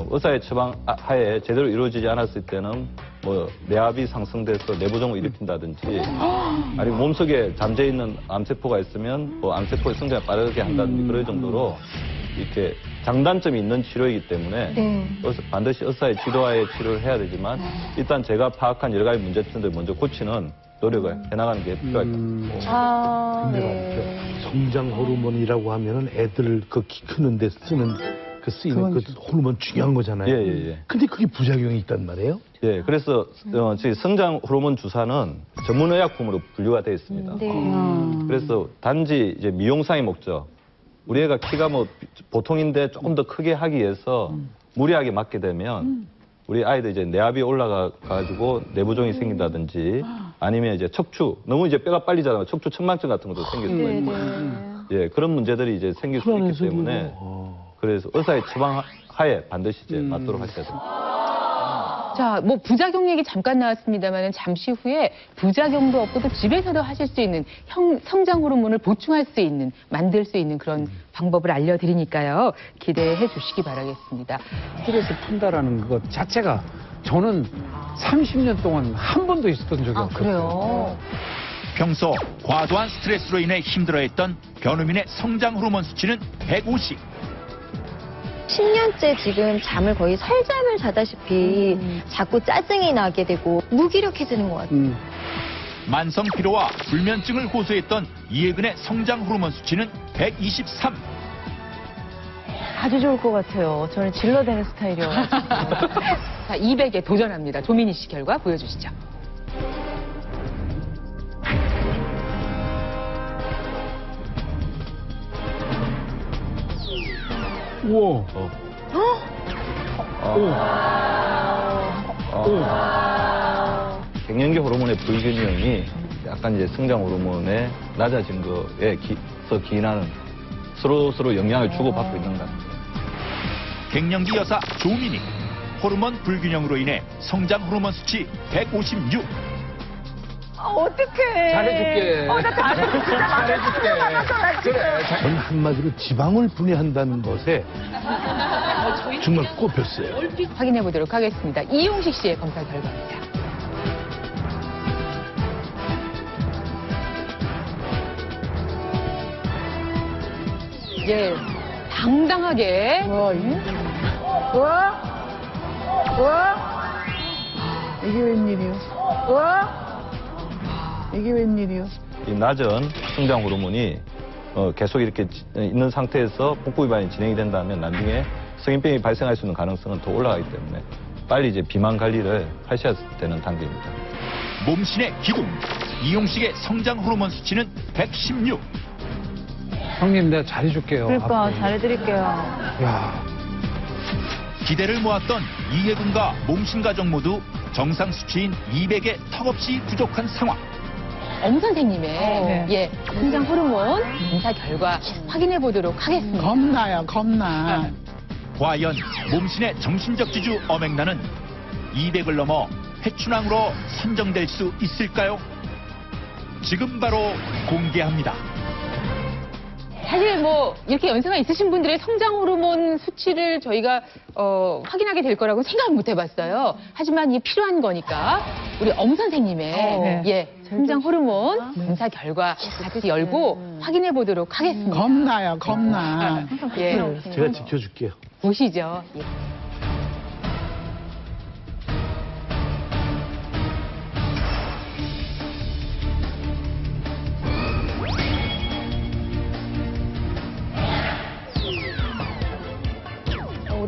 S5: 의사의 처방 하에 제대로 이루어지지 않았을 때는 뭐 뇌압이 상승돼서 내부종을 일으킨다든지 아니면 몸속에 잠재 있는 암세포가 있으면 뭐 암세포의 성장을 빠르게 한다든지 그럴 정도로 이렇게 장단점이 있는 치료이기 때문에 반드시 의사의 지도하에 치료를 해야 되지만 일단 제가 파악한 여러 가지 문제점들 먼저 고치는 노력을 해나가는 게 필요할 것 같습니다.
S9: 근데 성장 호르몬이라고 하면은 애들 그 키 크는데 쓰이는 그 호르몬 중요한 거잖아요.
S5: 예.
S9: 근데 그게 부작용이 있단 말이에요?
S5: 예, 그래서 저희 성장 호르몬 주사는 전문 의약품으로 분류가 되어 있습니다. 그래서 단지 이제 미용상의 목적. 우리 애가 키가 뭐 보통인데 조금 더 크게 하기 위해서 무리하게 맞게 되면 우리 아이들 이제 뇌압이 올라가가지고 내부종이 생긴다든지 아니면 이제 척추, 너무 이제 뼈가 빨리 자라면 척추 천만증 같은 것도 생길 수가 있고 예, 그런 문제들이 이제 생길 수 있기 때문에 그래서 의사의 처방 하에 반드시 이제 맞도록 하셔야 됩니다.
S1: 자, 뭐 부작용 얘기 잠깐 나왔습니다만 잠시 후에 부작용도 없고 또 집에서도 하실 수 있는 성장 호르몬을 보충할 수 있는, 만들 수 있는 그런 방법을 알려드리니까요. 기대해 주시기 바라겠습니다.
S11: 스트레스 푼다라는 것 자체가 저는 30년 동안 한 번도 있었던 적이 없어요.
S1: 그래요?
S4: 평소 과도한 스트레스로 인해 힘들어했던 변우민의 성장 호르몬 수치는 150.
S6: 10년째 지금 잠을 거의 설잠을 자다시피 자꾸 짜증이 나게 되고 무기력해지는 것 같아요.
S4: 만성 피로와 불면증을 호소했던 이혜근의 성장 호르몬 수치는 123.
S10: 아주 좋을 것 같아요. 저는 질러대는 스타일이어가지고.
S1: 자, 200에 도전합니다. 조민희 씨 결과 보여주시죠.
S9: 우와.
S5: 갱년기 호르몬의 불균형이 약간 이제 성장 호르몬의 낮아진 거에서 기인하는 서로 영향을 주고받고 있는 것 같아요.
S4: 갱년기 여사 조민희. 호르몬 불균형으로 인해 성장 호르몬 수치 156.
S10: 어떡해.
S11: 잘해줄게.
S9: 전 한마디로 지방을 분해한다는 것에 정말 꼽혔어요.
S1: 확인해 보도록 하겠습니다. 이용식 씨의 검사 결과입니다. 예, 당당하게.
S7: 이게 웬일이요? 이게 웬일이요?
S5: 이 낮은 성장 호르몬이 계속 이렇게 있는 상태에서 복부 위반이 진행이 된다면 나중에 성인병이 발생할 수 있는 가능성은 더 올라가기 때문에 빨리 이제 비만 관리를 하셔야 되는 단계입니다.
S4: 몸신의 기공. 이용식의 성장 호르몬 수치는 116.
S11: 형님 내가 잘해줄게요.
S10: 그러니까
S11: 앞으로.
S10: 잘해드릴게요.
S11: 야.
S4: 기대를 모았던 이혜근과 몸신 가족 모두 정상 수치인 200에 턱없이 부족한 상황.
S1: 엄 선생님의 예, 성장 호르몬 검사 결과 확인해 보도록 하겠습니다.
S7: 겁나.
S4: 과연 몸신의 정신적 지주 엄앵란은 200을 넘어 회춘왕으로 선정될 수 있을까요? 지금 바로 공개합니다.
S1: 사실 뭐 이렇게 연세가 있으신 분들의 성장 호르몬 수치를 저희가 확인하게 될 거라고 생각 못 해봤어요. 하지만 이게 필요한 거니까 우리 엄 선생님의 예, 성장 호르몬 검사 결과 같이 열고 확인해 보도록 하겠습니다.
S7: 겁나.
S1: 예,
S9: 제가 지켜줄게요.
S1: 보시죠. 예.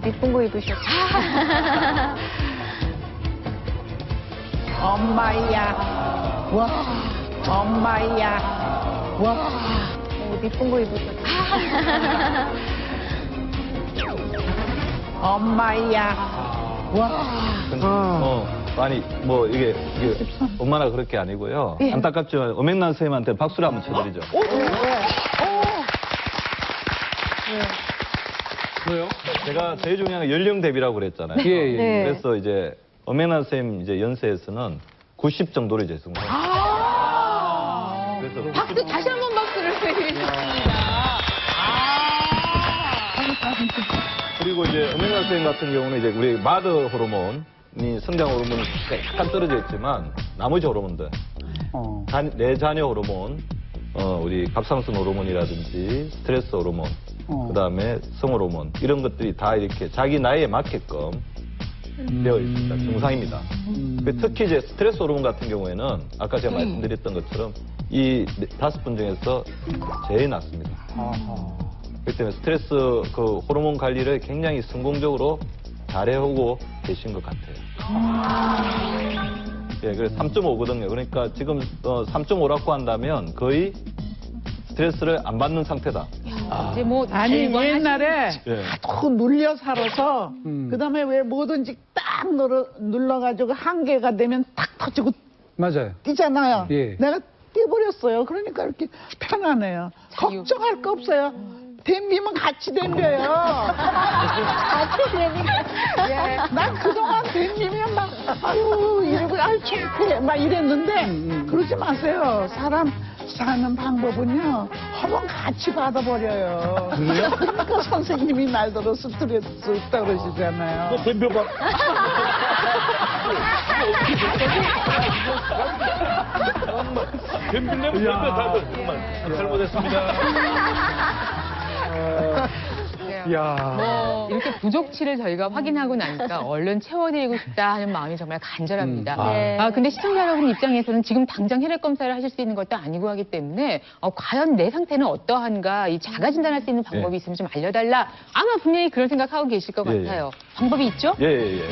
S10: 이쁜 거 입으셨죠?
S7: 엄마야. 와. 엄마야. 와.
S10: 옷 이쁜 거 입으셨죠?
S7: 엄마야. 와.
S5: 아니, 뭐, 이게 엄마나 그럴 게 아니고요. 안타깝지만, 엄앵란 선생님한테 박수를 한번 쳐드리죠.
S9: 왜요?
S5: 제가 제일 중요한 건 연령 대비라고 그랬잖아요.
S11: 예, 예.
S10: 네.
S5: 그래서 이제, 엄앵란 선생님 이제 연세에서는 90 정도로 이제 승부. 그래서
S1: 박수 다시 한번 박수를 드리겠습니다.
S5: 그리고 이제 엄앵란 선생님 같은 경우는 이제 우리 마더 호르몬이 성장 호르몬이 약간 떨어져 있지만 나머지 호르몬들, 내 자녀 호르몬, 우리 갑상선 호르몬이라든지 스트레스 호르몬, 그다음에 성 호르몬 이런 것들이 다 이렇게 자기 나이에 맞게끔 되어 있습니다. 정상입니다. 특히 이제 스트레스 호르몬 같은 경우에는 아까 제가 말씀드렸던 것처럼 이 5분 중에서 제일 낮습니다. 그렇기 때문에 스트레스 그 호르몬 관리를 굉장히 성공적으로 잘해오고 계신 것 같아요. 예, 그래서 3.5거든요. 그러니까 지금 3.5라고 한다면 거의 스트레스를 안 받는 상태다.
S1: 이제 뭐
S7: 아니, 옛날에
S5: 예.
S7: 또 눌려 살아서, 그 다음에 왜 뭐든지 딱 눌러가지고 한계가 되면 탁 터지고
S11: 맞아요.
S7: 뛰잖아요.
S11: 예.
S7: 내가 뛰어버렸어요. 그러니까 이렇게 편하네요.
S1: 자유.
S7: 걱정할 거 없어요. 댐비면 같이 댐벼요. 같이 댐비면. 예. 난 그동안 댐비면 막, 아유, 이러고, 아유, 창피해. 막 이랬는데, 그러지 마세요. 사람 사는 방법은요, 허봉 같이 받아버려요. 그러니까 선생님이 말대로 스트레스 없다 그러시잖아요.
S9: 너 덤벼봐. 덤빌려면 덤벼 다들 정말 잘못했습니다.
S1: 뭐 이렇게 부족치를 저희가 확인하고 나니까 얼른 채워드리고 싶다 하는 마음이 정말 간절합니다.
S10: 네.
S1: 근데 시청자 여러분 입장에서는 지금 당장 혈액 검사를 하실 수 있는 것도 아니고 하기 때문에 과연 내 상태는 어떠한가 이 자가 진단할 수 있는 방법이 있으면 좀 알려달라. 아마 분명히 그런 생각하고 계실 것
S5: 예,
S1: 같아요. 방법이 있죠?
S5: 예.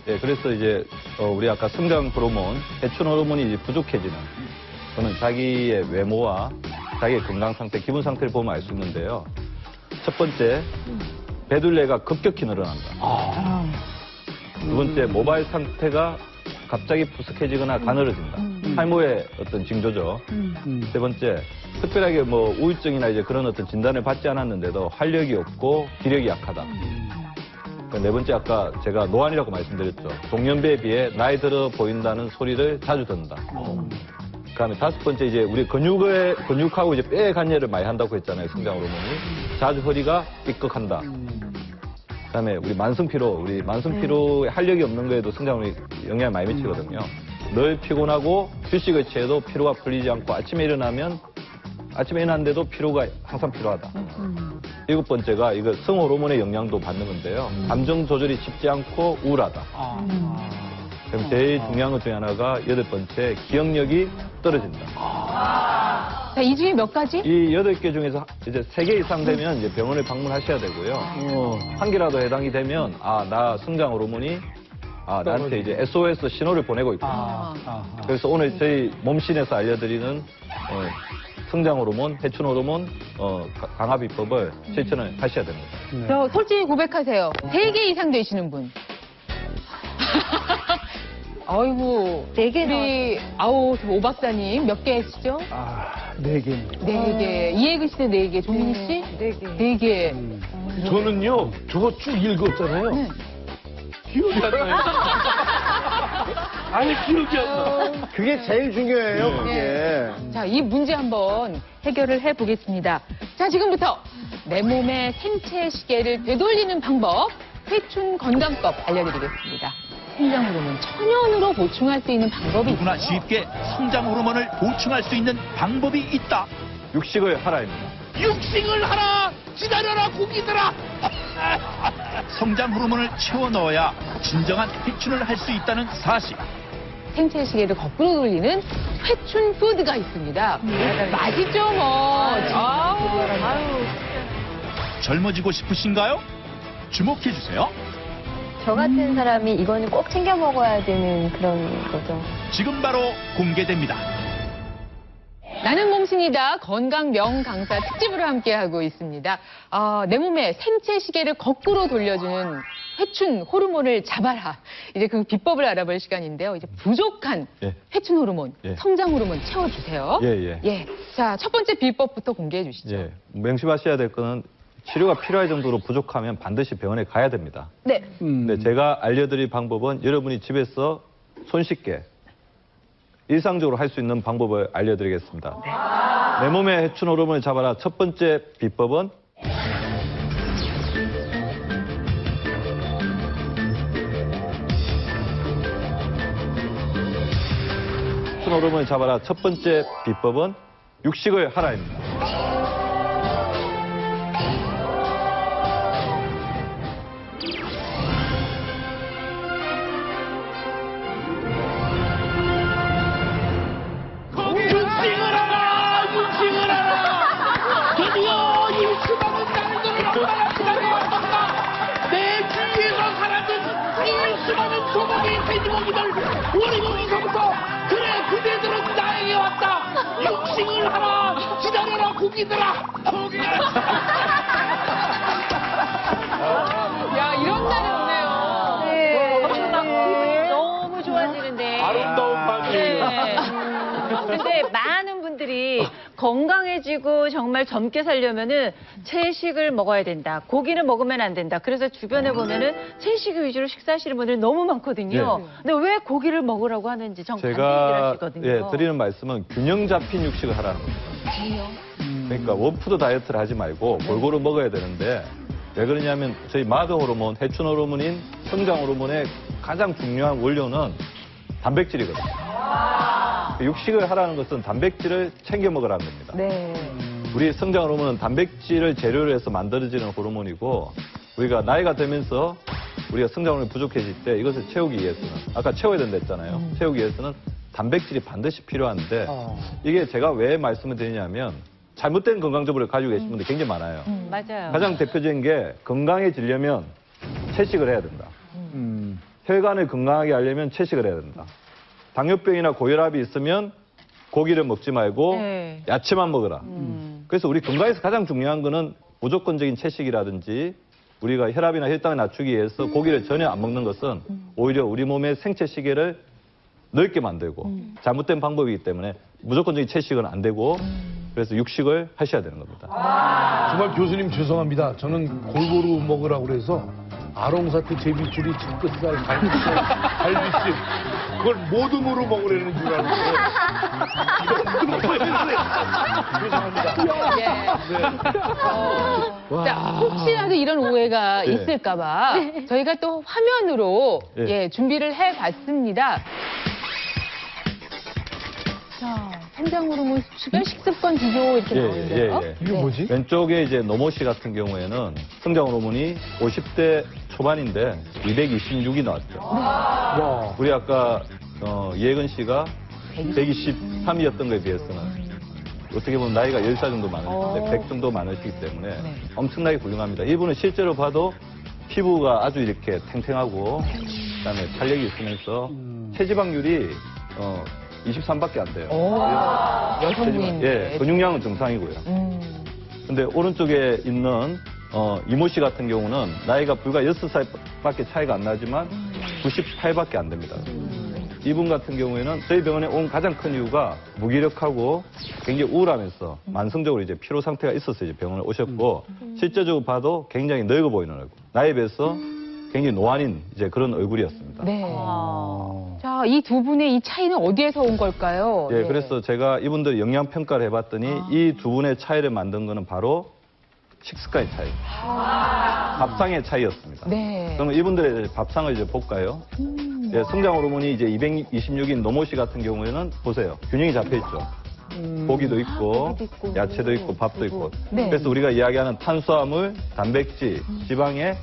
S5: 예, 그래서 이제 우리 아까 성장 호르몬, 해춘 호르몬이 이제 부족해지는 저는 자기의 외모와 자기의 건강 상태, 기분 상태를 보면 알 수 있는데요. 첫 번째, 배둘레가 급격히 늘어난다. 두 번째, 모발 상태가 갑자기 푸석해지거나 가늘어진다. 탈모의 어떤 징조죠. 세 번째, 특별하게 뭐 우울증이나 이제 그런 어떤 진단을 받지 않았는데도 활력이 없고 기력이 약하다. 네 번째, 아까 제가 노안이라고 말씀드렸죠. 동년배에 비해 나이 들어 보인다는 소리를 자주 듣는다. 그다음에 다섯 번째, 이제 우리 근육하고 이제 뼈의 관여를 많이 한다고 했잖아요. 성장 호르몬이. 자주 허리가 삐걱한다. 그다음에 우리 만성 피로에 활력이 없는 거에도 성장 호르몬이 영향을 많이 미치거든요. 늘 피곤하고 휴식을 취해도 피로가 풀리지 않고 아침에 일어났는데도 피로가 항상 필요하다. 일곱 번째가 이거 성 호르몬의 영향도 받는 건데요. 감정 조절이 쉽지 않고 우울하다. 그럼 제일 중요한 것 중에 하나가 여덟 번째, 기억력이 떨어진다.
S1: 자, 이 중에 몇 가지?
S5: 이 8개 중에서 이제 3개 이상 되면 이제 병원을 방문하셔야 되고요. 한 개라도 해당이 되면, 나 성장 호르몬이, 나한테 이제 SOS 신호를 보내고 있구나. 그래서 오늘 저희 몸신에서 알려드리는, 성장 호르몬, 해춘 호르몬, 강화 비법을 실천을 하셔야 됩니다.
S1: 저 솔직히 고백하세요. 3개 이상 되시는 분. 아이고,
S6: 4개
S1: 우리 오 박사님 몇 개 하시죠?
S3: 4개.
S1: 4개. 이혜근 씨는 4개, 종민희 씨? 4개.
S9: 저는요, 저거 쭉 읽었잖아요.
S1: 네.
S9: 기억이 안 나요. 아니, 기억이 안 나.
S3: 그게 제일 중요해요, 그게.
S1: 자, 이 문제 한번 해결을 해보겠습니다. 자, 지금부터 내 몸의 생체 시계를 되돌리는 방법, 회춘 건강법 알려드리겠습니다. 성장 호르몬 천연으로 보충할 수 있는 방법이
S4: 누구나
S1: 있어요.
S4: 쉽게 성장 호르몬을 보충할 수 있는 방법이 있다.
S5: 육식을 하라입니다.
S4: 육식을 하라! 기다려라, 고기들아! 성장 호르몬을 채워 넣어야 진정한 회춘을 할 수 있다는 사실.
S1: 생체 시계를 거꾸로 돌리는 회춘 푸드가 있습니다. 맛있죠, 뭐. 아유.
S4: 젊어지고 싶으신가요? 주목해 주세요.
S6: 저 같은 사람이 이거는 꼭 챙겨 먹어야 되는 그런 거죠.
S4: 지금 바로 공개됩니다.
S1: 나는 몸신이다 건강 명강사 특집으로 함께하고 있습니다. 내 몸의 생체 시계를 거꾸로 돌려주는 회춘 호르몬을 잡아라. 이제 그 비법을 알아볼 시간인데요. 이제 부족한
S5: 예.
S1: 회춘 호르몬,
S5: 예.
S1: 성장 호르몬 채워주세요.
S5: 예.
S1: 자, 첫 번째 비법부터 공개해 주시죠.
S5: 예. 명심하셔야 될 거는 치료가 필요할 정도로 부족하면 반드시 병원에 가야 됩니다.
S1: 네.
S5: 근데 제가 알려드릴 방법은 여러분이 집에서 손쉽게 일상적으로 할 수 있는 방법을 알려드리겠습니다. 내 몸의 해춘 호르몬을 잡아라. 첫 번째 비법은 해춘 호르몬을 잡아라. 첫 번째 비법은 육식을 하라입니다.
S9: 오리고기서부터 그래 그대들은 나에게 왔다. 육식을 하라. 기다려라 고기들아.
S1: 야, 이런 날이 오네요.
S10: 네. 너무 좋아지는데.
S9: 아름다운 밤이에요.
S10: 네. 근데 많은 분들이 건강해지고 정말 젊게 살려면은 채식을 먹어야 된다. 고기는 먹으면 안 된다. 그래서 주변에 보면은 채식 위주로 식사하시는 분들이 너무 많거든요. 근데 왜 고기를 먹으라고 하는지 반대 얘기를
S5: 제가
S10: 하시거든요.
S5: 드리는 말씀은 균형 잡힌 육식을 하라는 겁니다. 그러니까 원푸드 다이어트를 하지 말고 골고루 먹어야 되는데 왜 그러냐면 저희 마더 호르몬, 해춘 호르몬인 성장 호르몬의 가장 중요한 원료는 단백질이거든요. 육식을 하라는 것은 단백질을 챙겨 먹으라는 겁니다.
S1: 네.
S5: 우리 성장 호르몬은 단백질을 재료로 해서 만들어지는 호르몬이고 우리가 나이가 들면서 우리가 성장 호르몬이 부족해질 때 이것을 채우기 위해서는 아까 채워야 된다 했잖아요. 채우기 위해서는 단백질이 반드시 필요한데 이게 제가 왜 말씀을 드리냐면 잘못된 건강정보를 가지고 계신 분들이 굉장히 많아요.
S10: 맞아요.
S5: 가장 대표적인 게 건강해지려면 채식을 해야 된다. 혈관을 건강하게 하려면 채식을 해야 된다. 당뇨병이나 고혈압이 있으면 고기를 먹지 말고
S10: 네.
S5: 야채만 먹어라. 그래서 우리 건강에서 가장 중요한 거는 무조건적인 채식이라든지 우리가 혈압이나 혈당을 낮추기 위해서 고기를 전혀 안 먹는 것은 오히려 우리 몸의 생체 시계를 넓게 만들고 잘못된 방법이기 때문에 무조건적인 채식은 안 되고 그래서 육식을 하셔야 되는 겁니다.
S9: 정말 교수님 죄송합니다. 저는 골고루 먹으라고 그래서 아롱사태 제비추리 치끝살 갈비찜 그걸 모둠으로 먹으려는 줄 알았는데 죄송합니다.
S1: 자, 혹시라도 이런 오해가
S5: 예.
S1: 있을까봐 저희가 또 화면으로
S5: 예.
S1: 준비를 해봤습니다. 자, 성장 호르몬 수치별 식습관 비교 이렇게 나오는데요.
S5: 이게 뭐지? 왼쪽에 이제 노모 씨 같은 경우에는 성장 호르몬이 50대 초반인데 226이 나왔죠. 우리 아까 이혜근 씨가 123이었던 거에 비해서는 어떻게 보면 나이가 10살 정도 많으신데 100 정도 많으시기 때문에 엄청나게 훌륭합니다. 이분은 실제로 봐도 피부가 아주 이렇게 탱탱하고 그다음에 탄력이 있으면서 체지방률이 23밖에 안 돼요.
S1: 여성분인데.
S5: 근육량은 정상이고요. 근데 오른쪽에 있는 이모 씨 같은 경우는 나이가 불과 6살밖에 차이가 안 나지만 98밖에 안 됩니다. 이분 같은 경우에는 저희 병원에 온 가장 큰 이유가 무기력하고 굉장히 우울하면서 만성적으로 이제 피로 상태가 있어서 이제 병원에 오셨고 실제적으로 봐도 굉장히 늙어 보이는 얼굴. 나이에 비해서 굉장히 노안인 이제 그런 얼굴이었습니다.
S1: 네. 자, 이 두 분의 이 차이는 어디에서 온 걸까요?
S5: 예, 그래서 제가 이분들 영양 평가를 해봤더니 이 두 분의 차이를 만든 거는 바로 식습관의 차이, 밥상의 차이였습니다.
S1: 네.
S5: 그러면 이분들의 밥상을 이제 볼까요? 예, 성장 호르몬이 이제 226인 노모 씨 같은 경우에는 보세요, 균형이 잡혀 있죠. 고기도 있고, 야채도 있고, 밥도 있고.
S1: 네.
S5: 그래서 우리가 이야기하는 탄수화물, 단백질, 지방의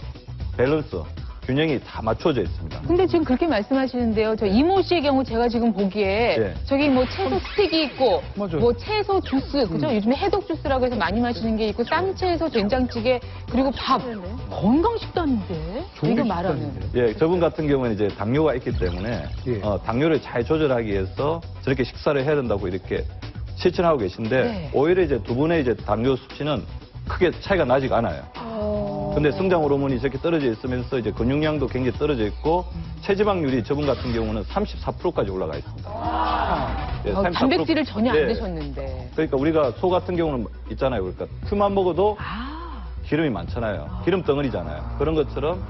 S5: 밸런스, 균형이 다 맞춰져 있습니다.
S1: 근데 지금 그렇게 말씀하시는데요. 저 이모 씨의 경우 제가 지금 보기에
S5: 예.
S1: 저기 뭐 채소 스틱이 있고
S11: 맞아요.
S1: 뭐 채소 주스, 그죠? 요즘에 해독 주스라고 해서 많이 마시는 게 있고 쌈채소 된장찌개 그리고 밥. 건강 식단인데 이거 말하는.
S5: 예, 저분 같은 경우는 이제 당뇨가 있기 때문에
S11: 예.
S5: 당뇨를 잘 조절하기 위해서 저렇게 식사를 해야 된다고 이렇게 실천하고 계신데
S1: 네.
S5: 오히려 이제 두 분의 이제 당뇨 수치는 크게 차이가 나지가 않아요. 근데 성장 호르몬이 저렇게 떨어져 있으면서 이제 근육량도 굉장히 떨어져 있고 체지방률이 저분 같은 경우는 34%까지 올라가 있습니다. 예, 34%.
S1: 단백질을 전혀 안
S5: 예.
S1: 드셨는데.
S5: 그러니까 우리가 소 같은 경우는 있잖아요. 그러니까 큐만 먹어도 기름이 많잖아요. 기름 덩어리잖아요. 그런 것처럼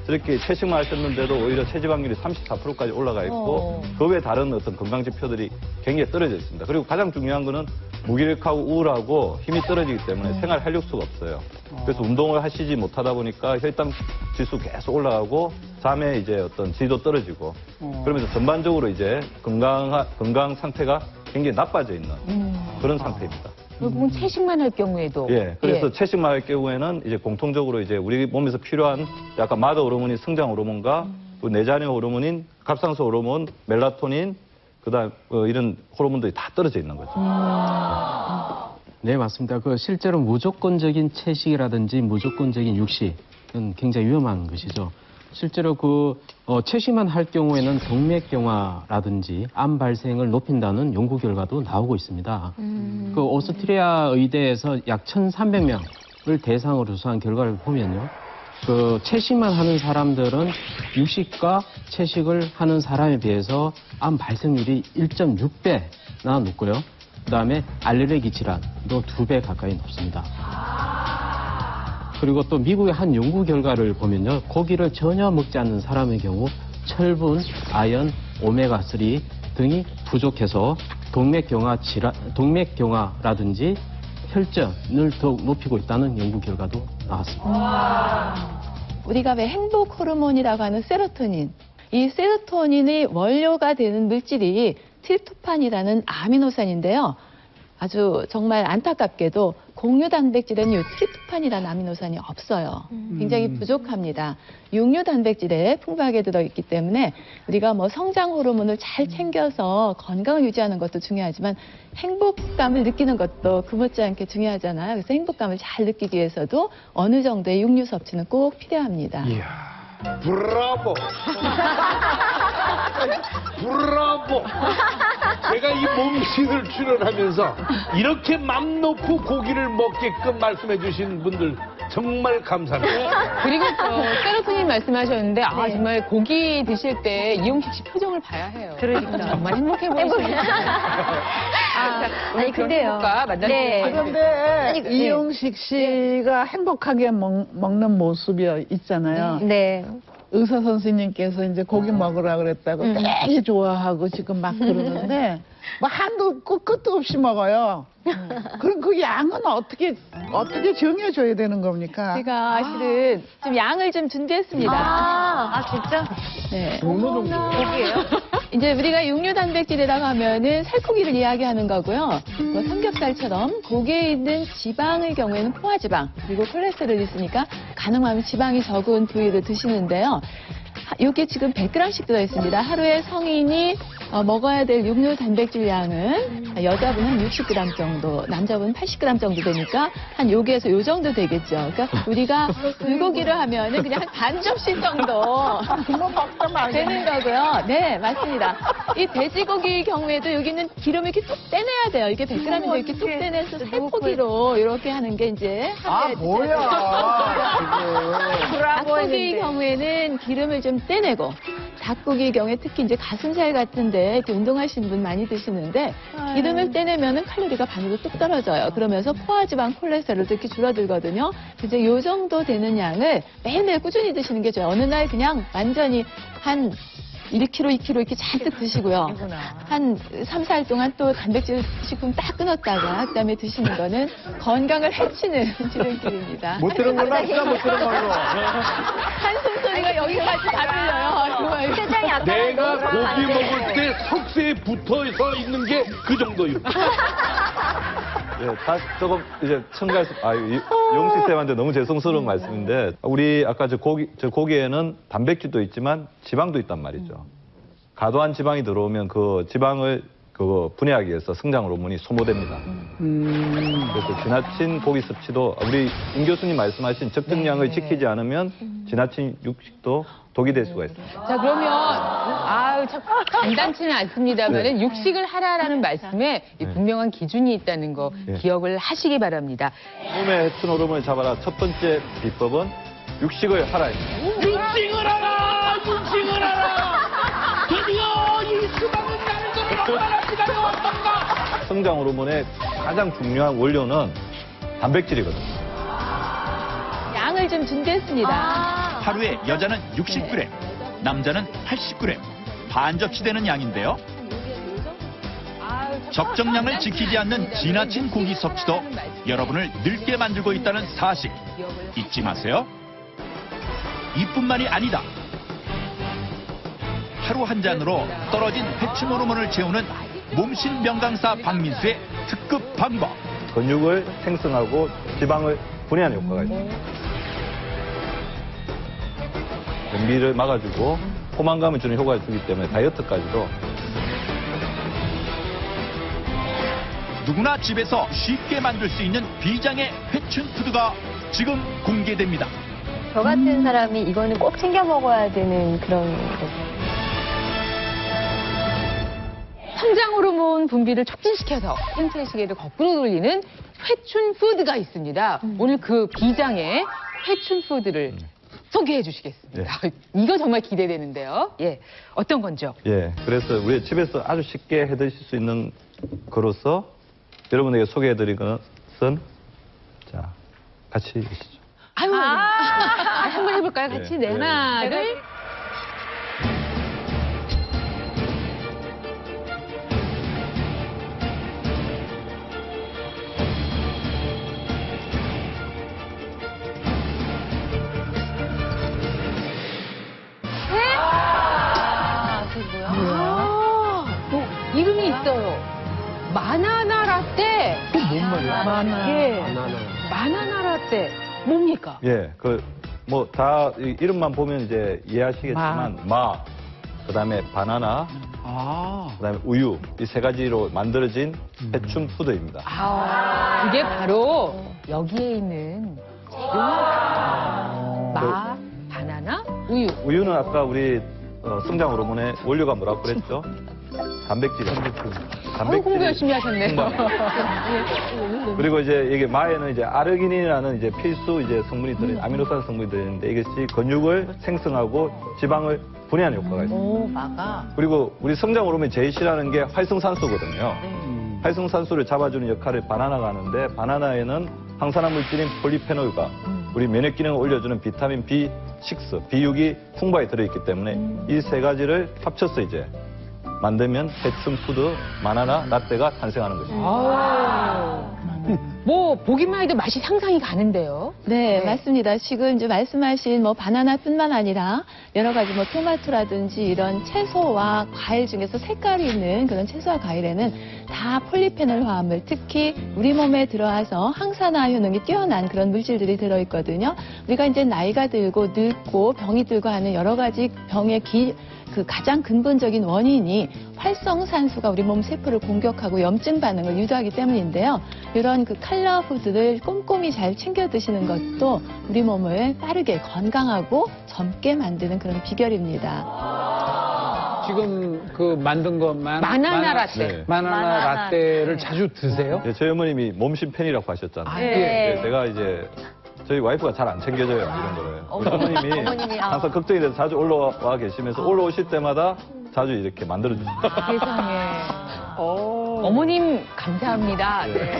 S5: 저렇게 채식만 하셨는데도 오히려 체지방률이 34%까지 올라가 있고 그 외 다른 어떤 건강 지표들이 굉장히 떨어져 있습니다. 그리고 가장 중요한 거는 무기력하고 우울하고 힘이 떨어지기 때문에 생활 활력소가 없어요. 그래서 운동을 하시지 못하다 보니까 혈당 지수 계속 올라가고 잠에 이제 어떤 질도 떨어지고 그러면서 전반적으로 이제 건강 상태가 굉장히 나빠져 있는 그런 상태입니다.
S1: 결국은 채식만 할 경우에도.
S5: 예, 그래서 채식만 할 경우에는 이제 공통적으로 이제 우리 몸에서 필요한 약간 마더 호르몬인 성장 호르몬과 또 내장의 호르몬인 갑상선 호르몬, 멜라토닌, 그다음 이런 호르몬들이 다 떨어져 있는 거죠.
S2: 네, 맞습니다. 그 실제로 무조건적인 채식이라든지 무조건적인 육식은 굉장히 위험한 것이죠. 실제로 채식만 할 경우에는 동맥경화라든지 암 발생을 높인다는 연구 결과도 나오고 있습니다. 그 오스트리아 의대에서 약 1,300명을 대상으로 조사한 결과를 보면요. 그 채식만 하는 사람들은 육식과 채식을 하는 사람에 비해서 암 발생률이 1.6배나 높고요. 그다음에 알레르기 질환도 2배 가까이 높습니다. 그리고 또 미국의 한 연구 결과를 보면요. 고기를 전혀 먹지 않는 사람의 경우 철분, 아연, 오메가3 등이 부족해서 동맥경화라든지 혈전을 더욱 높이고 있다는 연구 결과도 나왔습니다.
S10: 우리가 왜 행복 호르몬이라고 하는 세로토닌, 이 세로토닌의 원료가 되는 물질이 트립토판이라는 아미노산인데요. 아주 정말 안타깝게도 공유 단백질에는 이 트립토판이라는 아미노산이 없어요. 굉장히 부족합니다. 육류 단백질에 풍부하게 들어있기 때문에 우리가 뭐 성장 호르몬을 잘 챙겨서 건강을 유지하는 것도 중요하지만 행복감을 느끼는 것도 그못지않게 중요하잖아요. 그래서 행복감을 잘 느끼기 위해서도 어느 정도의 육류 섭취는 꼭 필요합니다.
S9: 이야. 브라보! 브라보! 제가 이 몸신을 출연하면서 이렇게 맘 놓고 고기를 먹게끔 말씀해 주신 분들 정말 감사합니다.
S1: 그리고 세로토닌 말씀하셨는데 정말 고기 드실 때 이용식 씨 표정을 봐야 해요.
S10: 그러니까.
S1: 정말 행복해 보이시네요.
S6: 아니 근데요.
S1: 만날
S6: 네.
S1: 수 있어요.
S7: 그런데 이용식 씨가 행복하게 먹는 모습이 있잖아요.
S6: 네.
S7: 의사 선생님께서 이제 고기 먹으라 그랬다고 되게 좋아하고 지금 막 그러는데 뭐 한도 끝도 없이 먹어요. 그럼 그 양은 어떻게 정해줘야 되는 겁니까?
S10: 제가 실은 좀 양을 좀 준비했습니다.
S6: 진짜?
S10: 네.
S11: 어느 정도?
S6: 고기예요?
S10: 이제 우리가 육류 단백질이라고 하면은 살코기를 이야기하는 거고요. 뭐 삼겹살처럼 고기에 있는 지방의 경우에는 포화지방 그리고 콜레스테롤이 있으니까 가능하면 지방이 적은 부위를 드시는데요. 이게 지금 100g씩 들어있습니다. 하루에 성인이 먹어야 될 육류 단백질 양은 여자분은 60g 정도, 남자분은 80g 정도 되니까 한 여기에서 요 정도 되겠죠. 그러니까 우리가 불고기를 하면은 그냥 한 반 접시 정도 되는 거고요. 네, 맞습니다. 이 돼지고기 경우에도 여기는 기름을 이렇게 뚝 떼내야 돼요. 이게 100g인데 이렇게 뚝 떼내서 살코기로 이렇게 하는 게 이제 닭고기 경우에는 기름을 좀 떼내고 닭고기 경우에 특히 이제 가슴살 같은데 이렇게 운동하시는 분 많이 드시는데 기름을 떼내면은 칼로리가 반으로 뚝 떨어져요. 그러면서 포화지방 콜레스테롤도 이렇게 줄어들거든요. 그래서 요 정도 되는 양을 매일매일 꾸준히 드시는 게 좋아요. 어느 날 그냥 완전히 한 1kg, 2kg 이렇게 잔뜩 드시고요. 한 3, 4일 동안 또 단백질 식품 딱 끊었다가 그다음에 드시는 거는 건강을 해치는 지름길입니다.
S3: 못 들은 걸로 합시다, 못 들은 걸로.
S10: 한숨 소리가 여기까지 다 들려요. 정말.
S6: 세상이 아까
S9: 내가 고기 먹을 때 석쇠에 붙어서 있는 게 그 정도요.
S5: 예, 다 조금 이제 첨가해서, 용식 쌤한테 너무 죄송스러운 말씀인데, 우리 아까 저 고기에는 단백질도 있지만 지방도 있단 말이죠. 과도한 지방이 들어오면 그 지방을 분해하기 위해서 성장 호르몬이 소모됩니다. 그래서 지나친 고기 섭취도 우리 임 교수님 말씀하신 적정량을 지키지 않으면 지나친 육식도 독이 될 수가 있습니다.
S1: 자, 그러면, 참 간단치는 않습니다만은 육식을 하라라는 말씀에 이 분명한 기준이 있다는 거 기억을 하시기 바랍니다.
S5: 몸의 해춘 호르몬을 잡아라. 첫 번째 비법은 육식을 하라입니다.
S9: 육식을 하라! 육식을 하라! 드디어 이 수많은 양들을 얻어갑니다. 어떤가?
S5: 성장 호르몬의 가장 중요한 원료는 단백질이거든요.
S1: 양을 좀 준비했습니다.
S4: 하루에 여자는 60g, 남자는 80g, 반 접시 되는 양인데요. 적정량을 지키지 않는 지나친 고기 섭취도 여러분을 늙게 만들고 있다는 사실 잊지 마세요. 이뿐만이 아니다. 하루 한 잔으로 떨어진 해충 호르몬을 채우는 몸신 명강사 박민수의 특급 방법.
S5: 근육을 생성하고 지방을 분해하는 효과가 있습니다. 변비를 막아주고 포만감을 주는 효과를 주기 때문에 다이어트까지도.
S4: 누구나 집에서 쉽게 만들 수 있는 비장의 회춘 푸드가 지금 공개됩니다.
S6: 저 같은 사람이 이거는 꼭 챙겨 먹어야 되는 그런 거죠.
S1: 성장 호르몬 분비를 촉진시켜서 생체 시계를 거꾸로 돌리는 회춘 푸드가 있습니다. 오늘 그 비장의 회춘 푸드를 소개해 주시겠습니다. 이거 정말 기대되는데요. 예, 어떤 건죠?
S5: 예, 그래서 우리 집에서 아주 쉽게 해 드실 수 있는 거로서 여러분에게 소개해 드린 것은 자, 같이 계시죠.
S1: 한번 해볼까요? 같이 네, 하나, 둘. 이름이 있어요. 바나나 라떼.
S3: 뭔 말이야?
S1: 바나나 라떼. 뭡니까?
S5: 예, 다 이름만 보면 이제 이해하시겠지만 그다음에 바나나, 그다음에 우유 이 세 가지로 만들어진 해충 푸드입니다.
S1: 그게 바로 여기에 있는 바나나, 우유.
S5: 우유는 아까 우리 성장 호르몬의 원료가 뭐라고 그랬죠? 단백질이요.
S1: 공부 열심히 하셨네요.
S5: 그리고 이제 이게 마에는 이제 아르기닌이라는 이제 필수 이제 성분이 들어있는 아미노산 성분이 들어있는데 이것이 근육을 생성하고 지방을 분해하는 효과가 있습니다. 그리고 우리 성장 호르몬이 제일 싫어하는 게 활성산소거든요. 활성산소를 잡아주는 역할을 바나나가 하는데 바나나에는 항산화 물질인 폴리페놀과 우리 면역 기능을 올려주는 비타민 B6, B6이 풍부하게 들어있기 때문에 이 세 가지를 합쳐서 이제 만들면 해충 푸드 바나나 라떼가 탄생하는 것입니다.
S1: 보기만 해도 맛이 상상이 가는데요.
S10: 네, 맞습니다. 지금 이제 말씀하신 바나나뿐만 아니라 여러 가지 토마토라든지 이런 채소와 과일 중에서 색깔이 있는 그런 채소와 과일에는 다 폴리페놀 화합물, 특히 우리 몸에 들어와서 항산화 효능이 뛰어난 그런 물질들이 들어있거든요. 우리가 이제 나이가 들고 늙고 병이 들고 하는 여러 가지 병의 그 가장 근본적인 원인이 활성산소가 우리 몸 세포를 공격하고 염증 반응을 유도하기 때문인데요. 이런 그 칼라 푸드를 꼼꼼히 잘 챙겨 드시는 것도 우리 몸을 빠르게 건강하고 젊게 만드는 그런 비결입니다.
S11: 지금 그 만든 것만
S1: 바나나 라떼.
S11: 바나나 라떼를 자주 드세요?
S5: 네, 저희 어머님이 몸신 팬이라고 하셨잖아요.
S6: 네.
S5: 제가 이제 저희 와이프가 잘 안 챙겨줘요, 이런 거를. 우리 어머님이 항상 걱정이 돼서 자주 올라와 계시면서 올라오실 때마다 자주 이렇게 만들어주시죠.
S1: 세상에. 어머님 감사합니다. 네.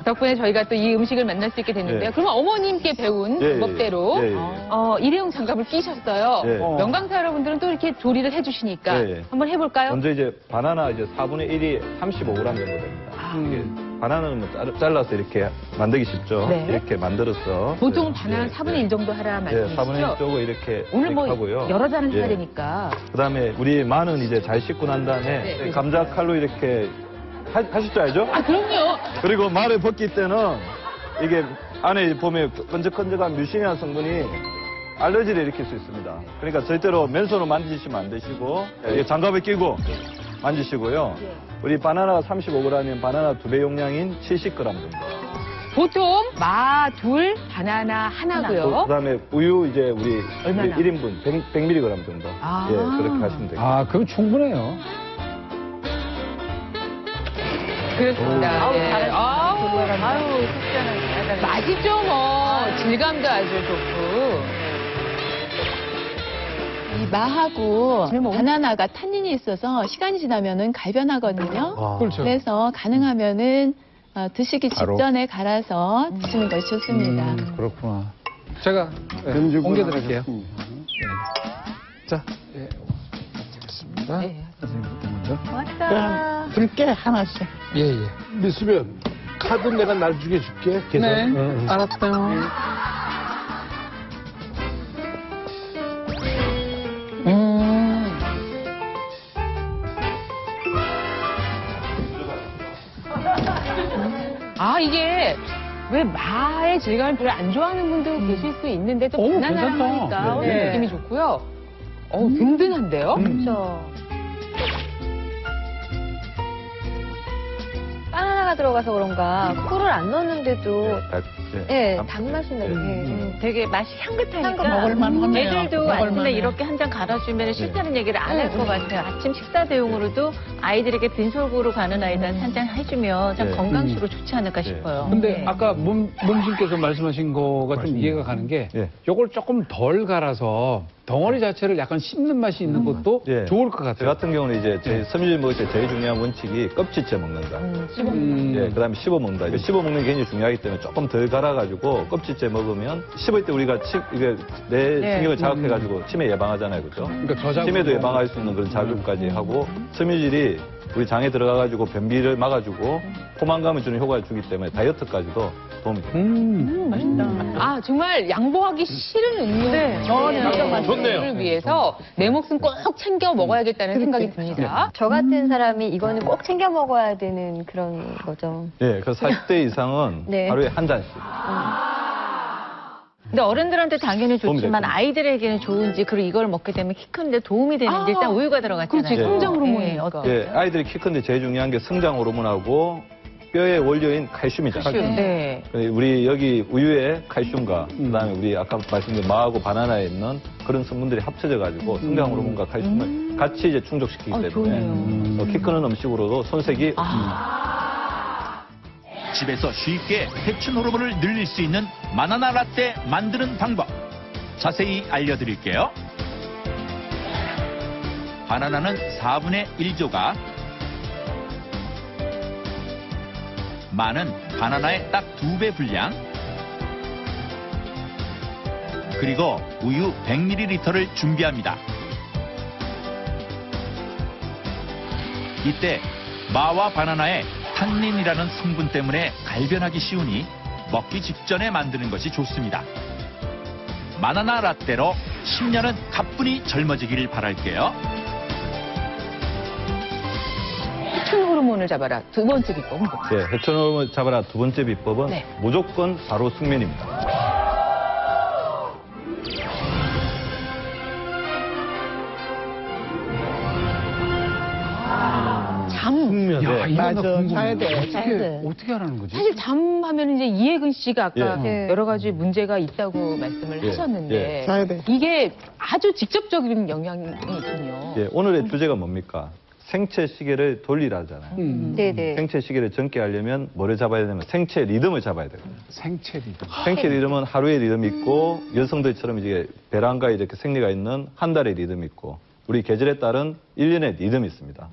S1: 덕분에 저희가 또 이 음식을 만날 수 있게 됐는데요. 그러면 어머님께 배운 방법대로 일회용 장갑을 끼셨어요. 명강사 여러분들은 또 이렇게 조리를 해주시니까 한번 해볼까요?
S5: 먼저 이제 바나나 이제 4분의 1이 35g 정도 됩니다. 이게 바나나는 잘라서 이렇게 만들기 쉽죠. 이렇게 만들어서.
S1: 보통은 바나나 4분의 1 정도 하라 말씀이시죠?
S5: 4분의 1 쪽을 이렇게
S1: 오늘
S5: 하고요.
S1: 여러 잔을 해야 되니까.
S5: 그다음에 우리 마는 이제 잘 씻고 난 다음에 감자 칼로 이렇게 하실 줄 알죠?
S1: 아, 그럼요.
S5: 그리고 말을 벗길 때는 이게 안에 보면 끈적끈적한 뮤신이라는 성분이 알러지를 일으킬 수 있습니다. 그러니까 절대로 맨손으로 만지시면 안 되시고 이게 장갑을 끼고 만지시고요. 우리 바나나가 35g이면 바나나 2배 용량인 70g 정도.
S1: 보통 마 둘, 바나나 하나고요.
S5: 그다음에 우유 이제 우리
S1: 얼마나?
S5: 1인분 100mg 정도.
S1: 아.
S5: 예, 그렇게 하시면 됩니다.
S11: 아, 그럼 충분해요.
S1: 그렇습니다.
S10: 아우,
S1: 예.
S10: 잘하셨어요.
S1: 아우,
S10: 속 시원하게.
S1: 맛있죠, 뭐. 질감도 아주 좋고.
S12: 이 마하고
S1: 뭐.
S12: 바나나가 탄닌이 있어서 시간이 지나면은 갈변하거든요.
S9: 아.
S11: 그렇죠.
S12: 그래서 가능하면은 드시기
S8: 바로.
S12: 직전에 갈아서 드시는 것이 좋습니다.
S11: 그렇구나. 제가
S3: 금주분
S11: 옮겨드릴게요.
S3: 하셨습니다.
S11: 자, 예, 드리겠습니다.
S1: 네.
S11: 선생님부터 먼저.
S7: 그냥 붉게 하나씩.
S11: 예, 예.
S9: 미수면 카드 내가 나중에 줄게. 계산.
S7: 네, 알았어요.
S1: 아, 이게 왜 마의 질감을 별로 안 좋아하는 분도 계실 수 있는데 또
S11: 어우,
S1: 바나나랑
S11: 괜찮다.
S1: 하니까
S11: 네.
S1: 느낌이 좋고요. 든든한데요?
S6: 그렇죠. 바나나가 들어가서 그런가 꿀을 안 넣었는데도 예, 단맛이 나요.
S10: 되게 맛이 향긋하니까
S6: 향긋
S7: 먹을만 하네요.
S10: 애들도
S7: 먹을만
S10: 아침에
S7: 해요.
S10: 이렇게 한 잔 갈아주면 싫다는 얘기를 안 할 것 같아요. 아침 식사 대용으로도 아이들에게 빈속으로 가는 아이들한테 한 잔 해주면 참
S5: 네.
S10: 건강식으로 좋지 않을까 싶어요.
S11: 근데
S10: 네.
S11: 아까 몸신께서 말씀하신 거가 좀 이해가 가는 게
S5: 예.
S11: 요걸 조금 덜 갈아서 덩어리 자체를 약간 씹는 맛이 있는 것도
S5: 예.
S11: 좋을 것
S5: 저
S11: 같아요.
S5: 같은 경우는 이제 저희 섬유질 먹을 때 제일 중요한 원칙이 껍질째 먹는다. 예, 그다음에 씹어 먹는다. 이거 씹어 먹는 게 굉장히 중요하기 때문에 조금 덜 갈아가지고 껍질째 먹으면 씹을 때 우리가 이게 내
S10: 네.
S5: 신경을 자극해가지고 치매 예방하잖아요, 그죠?
S11: 그러니까 저자극
S5: 치매도 예방할 수 있는 그런 자극까지 하고 섬유질이 우리 장에 들어가가지고 변비를 막아주고 포만감을 주는 효과를 주기 때문에 다이어트까지도 도움이 됩니다.
S1: 아, 정말 양보하기 싫은 음료.
S10: 네.
S1: 를 위해서 내 몫은 꼭 챙겨 먹어야겠다는 생각이 듭니다.
S6: 저 같은 사람이 이거는 꼭 챙겨 먹어야 되는 그런 거죠.
S5: 예, 그래서 40대 이상은
S6: 네.
S5: 하루에 한 잔씩.
S10: 근데 어른들한테 당연히
S5: 도움이
S10: 좋지만
S5: 됐구나.
S10: 아이들에게는 좋은지 그리고 이걸 먹게 되면 키 크는데 도움이 되는지 일단 우유가 들어갔잖아요.
S1: 그렇지, 성장 호르몬이니까.
S10: 어때요?
S5: 예, 아이들이 키 큰데 제일 중요한 게 성장 호르몬하고 뼈의 원료인 칼슘이잖아요.
S10: 네.
S5: 우리 여기 우유에 칼슘과 그다음에 우리 아까 말씀드린 마하고 바나나에 있는 그런 성분들이 합쳐져 가지고 성장 호르몬과 칼슘을 같이 이제 충족시키기 때문에
S10: 좋네요.
S5: 키 크는 음식으로도 손색이
S4: 집에서 쉽게 해춘 호르몬을 늘릴 수 있는 바나나 라떼 만드는 방법 자세히 알려드릴게요. 바나나는 4분의 1조각, 마는 바나나의 딱 2배 분량, 그리고 우유 100ml를 준비합니다. 이때 마와 바나나의 탄닌이라는 성분 때문에 갈변하기 쉬우니 먹기 직전에 만드는 것이 좋습니다. 바나나 라떼로 10년은 가뿐히 젊어지기를 바랄게요.
S1: 해충 호르몬을 잡아라. 두 번째 비법은 뭐죠?
S5: 예, 해춘 호르몬 잡아라 두 번째 비법은
S1: 네.
S5: 무조건 바로 숙면입니다.
S1: 잠.
S11: 야, 이거 나
S7: 맞아,
S11: 궁금해.
S7: 자야 돼.
S11: 어떻게 하라는 거지?
S1: 사실
S6: 잠하면
S1: 이제 이혜근 씨가 아까
S6: 예.
S1: 여러 가지 문제가 있다고 말씀을
S5: 예.
S1: 하셨는데
S7: 자야 돼.
S1: 이게 아주 직접적인 영향이 있군요.
S5: 예, 오늘의 주제가 뭡니까? 생체 시계를 돌리라잖아요.
S6: 네네.
S5: 생체 시계를 젊게 하려면 뭐를 잡아야 되냐면 생체 리듬을 잡아야 되거든요.
S11: 생체 리듬.
S5: 생체 리듬은 하루의 리듬이 있고 여성들처럼 이제 배란가에 이렇게 생리가 있는 한 달의 리듬이 있고 우리 계절에 따른 1년의 리듬이 있습니다.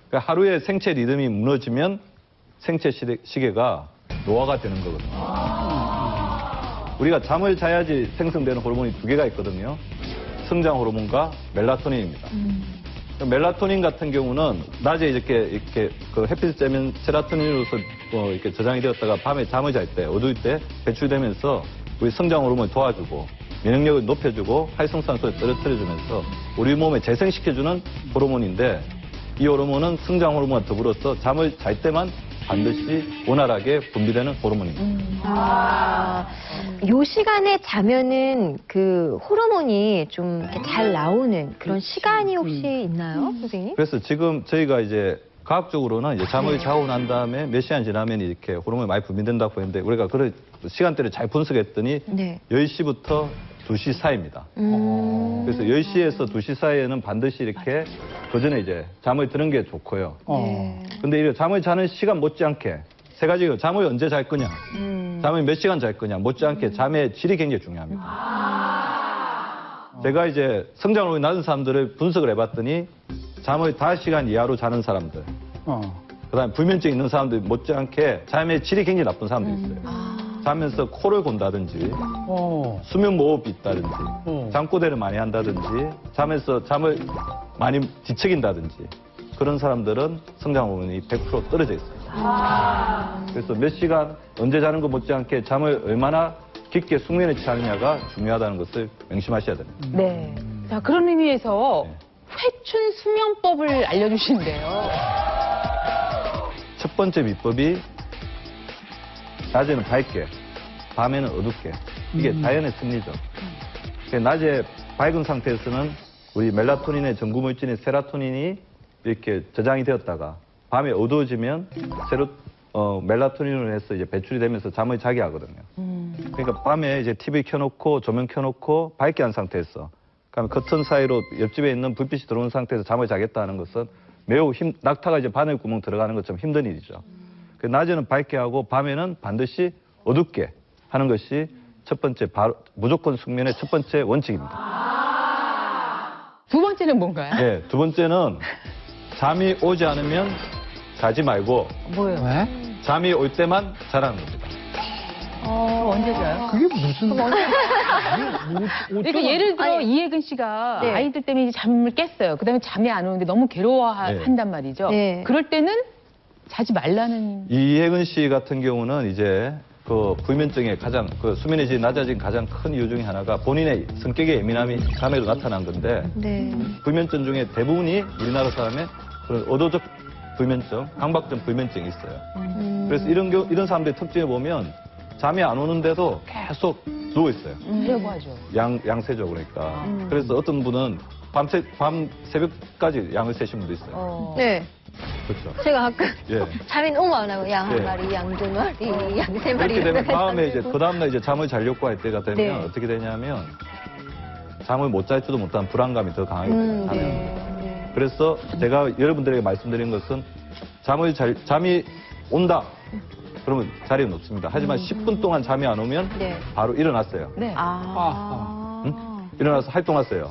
S5: 그러니까 하루의 생체 리듬이 무너지면 생체 시계가 노화가 되는 거거든요. 우리가 잠을 자야지 생성되는 호르몬이 두 개가 있거든요. 성장 호르몬과 멜라토닌입니다. 멜라토닌 같은 경우는 낮에 이렇게 그 햇빛을 쬐면 세라토닌으로서 이렇게 저장이 되었다가 밤에 잠을 잘 때 어두울 때 배출되면서 우리 성장 호르몬을 도와주고 면역력을 높여주고 활성산소를 떨어뜨려주면서 우리 몸에 재생시켜주는 호르몬인데 이 호르몬은 성장 호르몬과 더불어서 잠을 잘 때만 반드시 원활하게 분비되는 호르몬입니다.
S6: 요 시간에 자면은 그 호르몬이 좀 이렇게 잘 나오는 그런 시간이 혹시 있나요, 선생님?
S5: 그래서 지금 저희가 이제 과학적으로는 이제 잠을 자고 난 다음에 몇 시간 지나면 이렇게 호르몬이 많이 분비된다고 했는데 우리가 그런 시간대를 잘 분석했더니
S6: 네.
S5: 10시부터 2시 사이입니다. 그래서 10시에서 2시 사이에는 반드시 이렇게 그 전에 이제 잠을 드는 게 좋고요. 근데 이렇게 잠을 자는 시간 못지않게 세 가지가 잠을 언제 잘 거냐, 잠을 몇 시간 잘 거냐, 못지않게 잠의 질이 굉장히 중요합니다. 제가 이제 성장 호르몬이 낮은 사람들을 분석을 해봤더니 잠을 5시간 이하로 자는 사람들, 그다음에 불면증 있는 사람들 못지않게 잠의 질이 굉장히 나쁜 사람들이 있어요. 자면서 코를 곤다든지, 수면 무호흡이 있다든지, 잠꼬대를 많이 한다든지, 잠에서 잠을 많이 뒤척인다든지 그런 사람들은 성장 호르몬이 100% 떨어져 있어요. 그래서 몇 시간 언제 자는 것 못지않게 잠을 얼마나 깊게 숙면에 취하느냐가 중요하다는 것을 명심하셔야 됩니다.
S1: 네. 자, 그런 의미에서 회춘 수면법을 알려주신대요.
S5: 첫 번째 비법이 낮에는 밝게, 밤에는 어둡게. 이게 자연의 승리죠. 낮에 밝은 상태에서는 우리 멜라토닌의 전구물질인 세라토닌이 이렇게 저장이 되었다가 밤에 어두워지면 멜라토닌으로 해서 이제 배출이 되면서 잠을 자게 하거든요. 그러니까 밤에 이제 TV 켜놓고 조명 켜놓고 밝게 한 상태에서 그다음에 커튼 사이로 옆집에 있는 불빛이 들어오는 상태에서 잠을 자겠다 하는 것은 매우 낙타가 이제 바늘 구멍 들어가는 것처럼 힘든 일이죠. 낮에는 밝게 하고 밤에는 반드시 어둡게 하는 것이 첫 번째 무조건 숙면의 첫 번째 원칙입니다.
S1: 두 번째는 뭔가요?
S5: 네, 두 번째는 잠이 오지 않으면 자지 말고
S1: 뭐예요?
S5: 잠이 올 때만 자라는 겁니다.
S1: 언제 자요?
S11: 그게 무슨
S1: 그러니까 예를 들어 이혜근 씨가
S6: 네.
S1: 아이들 때문에 이제 잠을 깼어요. 그다음에 잠이 안 오는데 너무 괴로워한단 말이죠.
S6: 네.
S1: 그럴 때는 자지 말라는.
S5: 이혜근 씨 같은 경우는 이제 그 불면증의 가장 수면의 질이 낮아진 가장 큰 이유 중에 하나가 본인의 성격의 예민함이 잠에도 나타난 건데
S6: 네.
S5: 불면증 중에 대부분이 우리나라 사람의 그런 의도적 불면증, 강박적 불면증이 있어요. 그래서 이런 사람들의 특징을 보면 잠이 안 오는데도 계속 누워 있어요.
S1: 그래고 하죠.
S5: 양세죠, 그러니까. 그래서 어떤 분은 밤 새벽까지 양을 세신 분도 있어요.
S6: 네.
S5: 그렇죠.
S6: 제가 아까
S5: 예.
S6: 잠이 너무 안 와요. 양 한
S5: 예.
S6: 마리, 양 두 마리, 양 세 마리.
S5: 그렇게 되면 다음에 이제
S6: 해가지고.
S5: 그 다음날 이제 잠을 자려고 할 때가 되면
S6: 네.
S5: 어떻게 되냐면 잠을 못 잘 줄도 못한 불안감이 더 강하게 돼요. 잠이.
S6: 네.
S5: 그래서 제가 여러분들에게 말씀드린 것은 잠이 온다. 그러면 자리에 놓습니다. 하지만 10분 동안 잠이 안 오면
S6: 네.
S5: 바로 일어났어요.
S1: 네.
S5: 일어나서 활동하세요.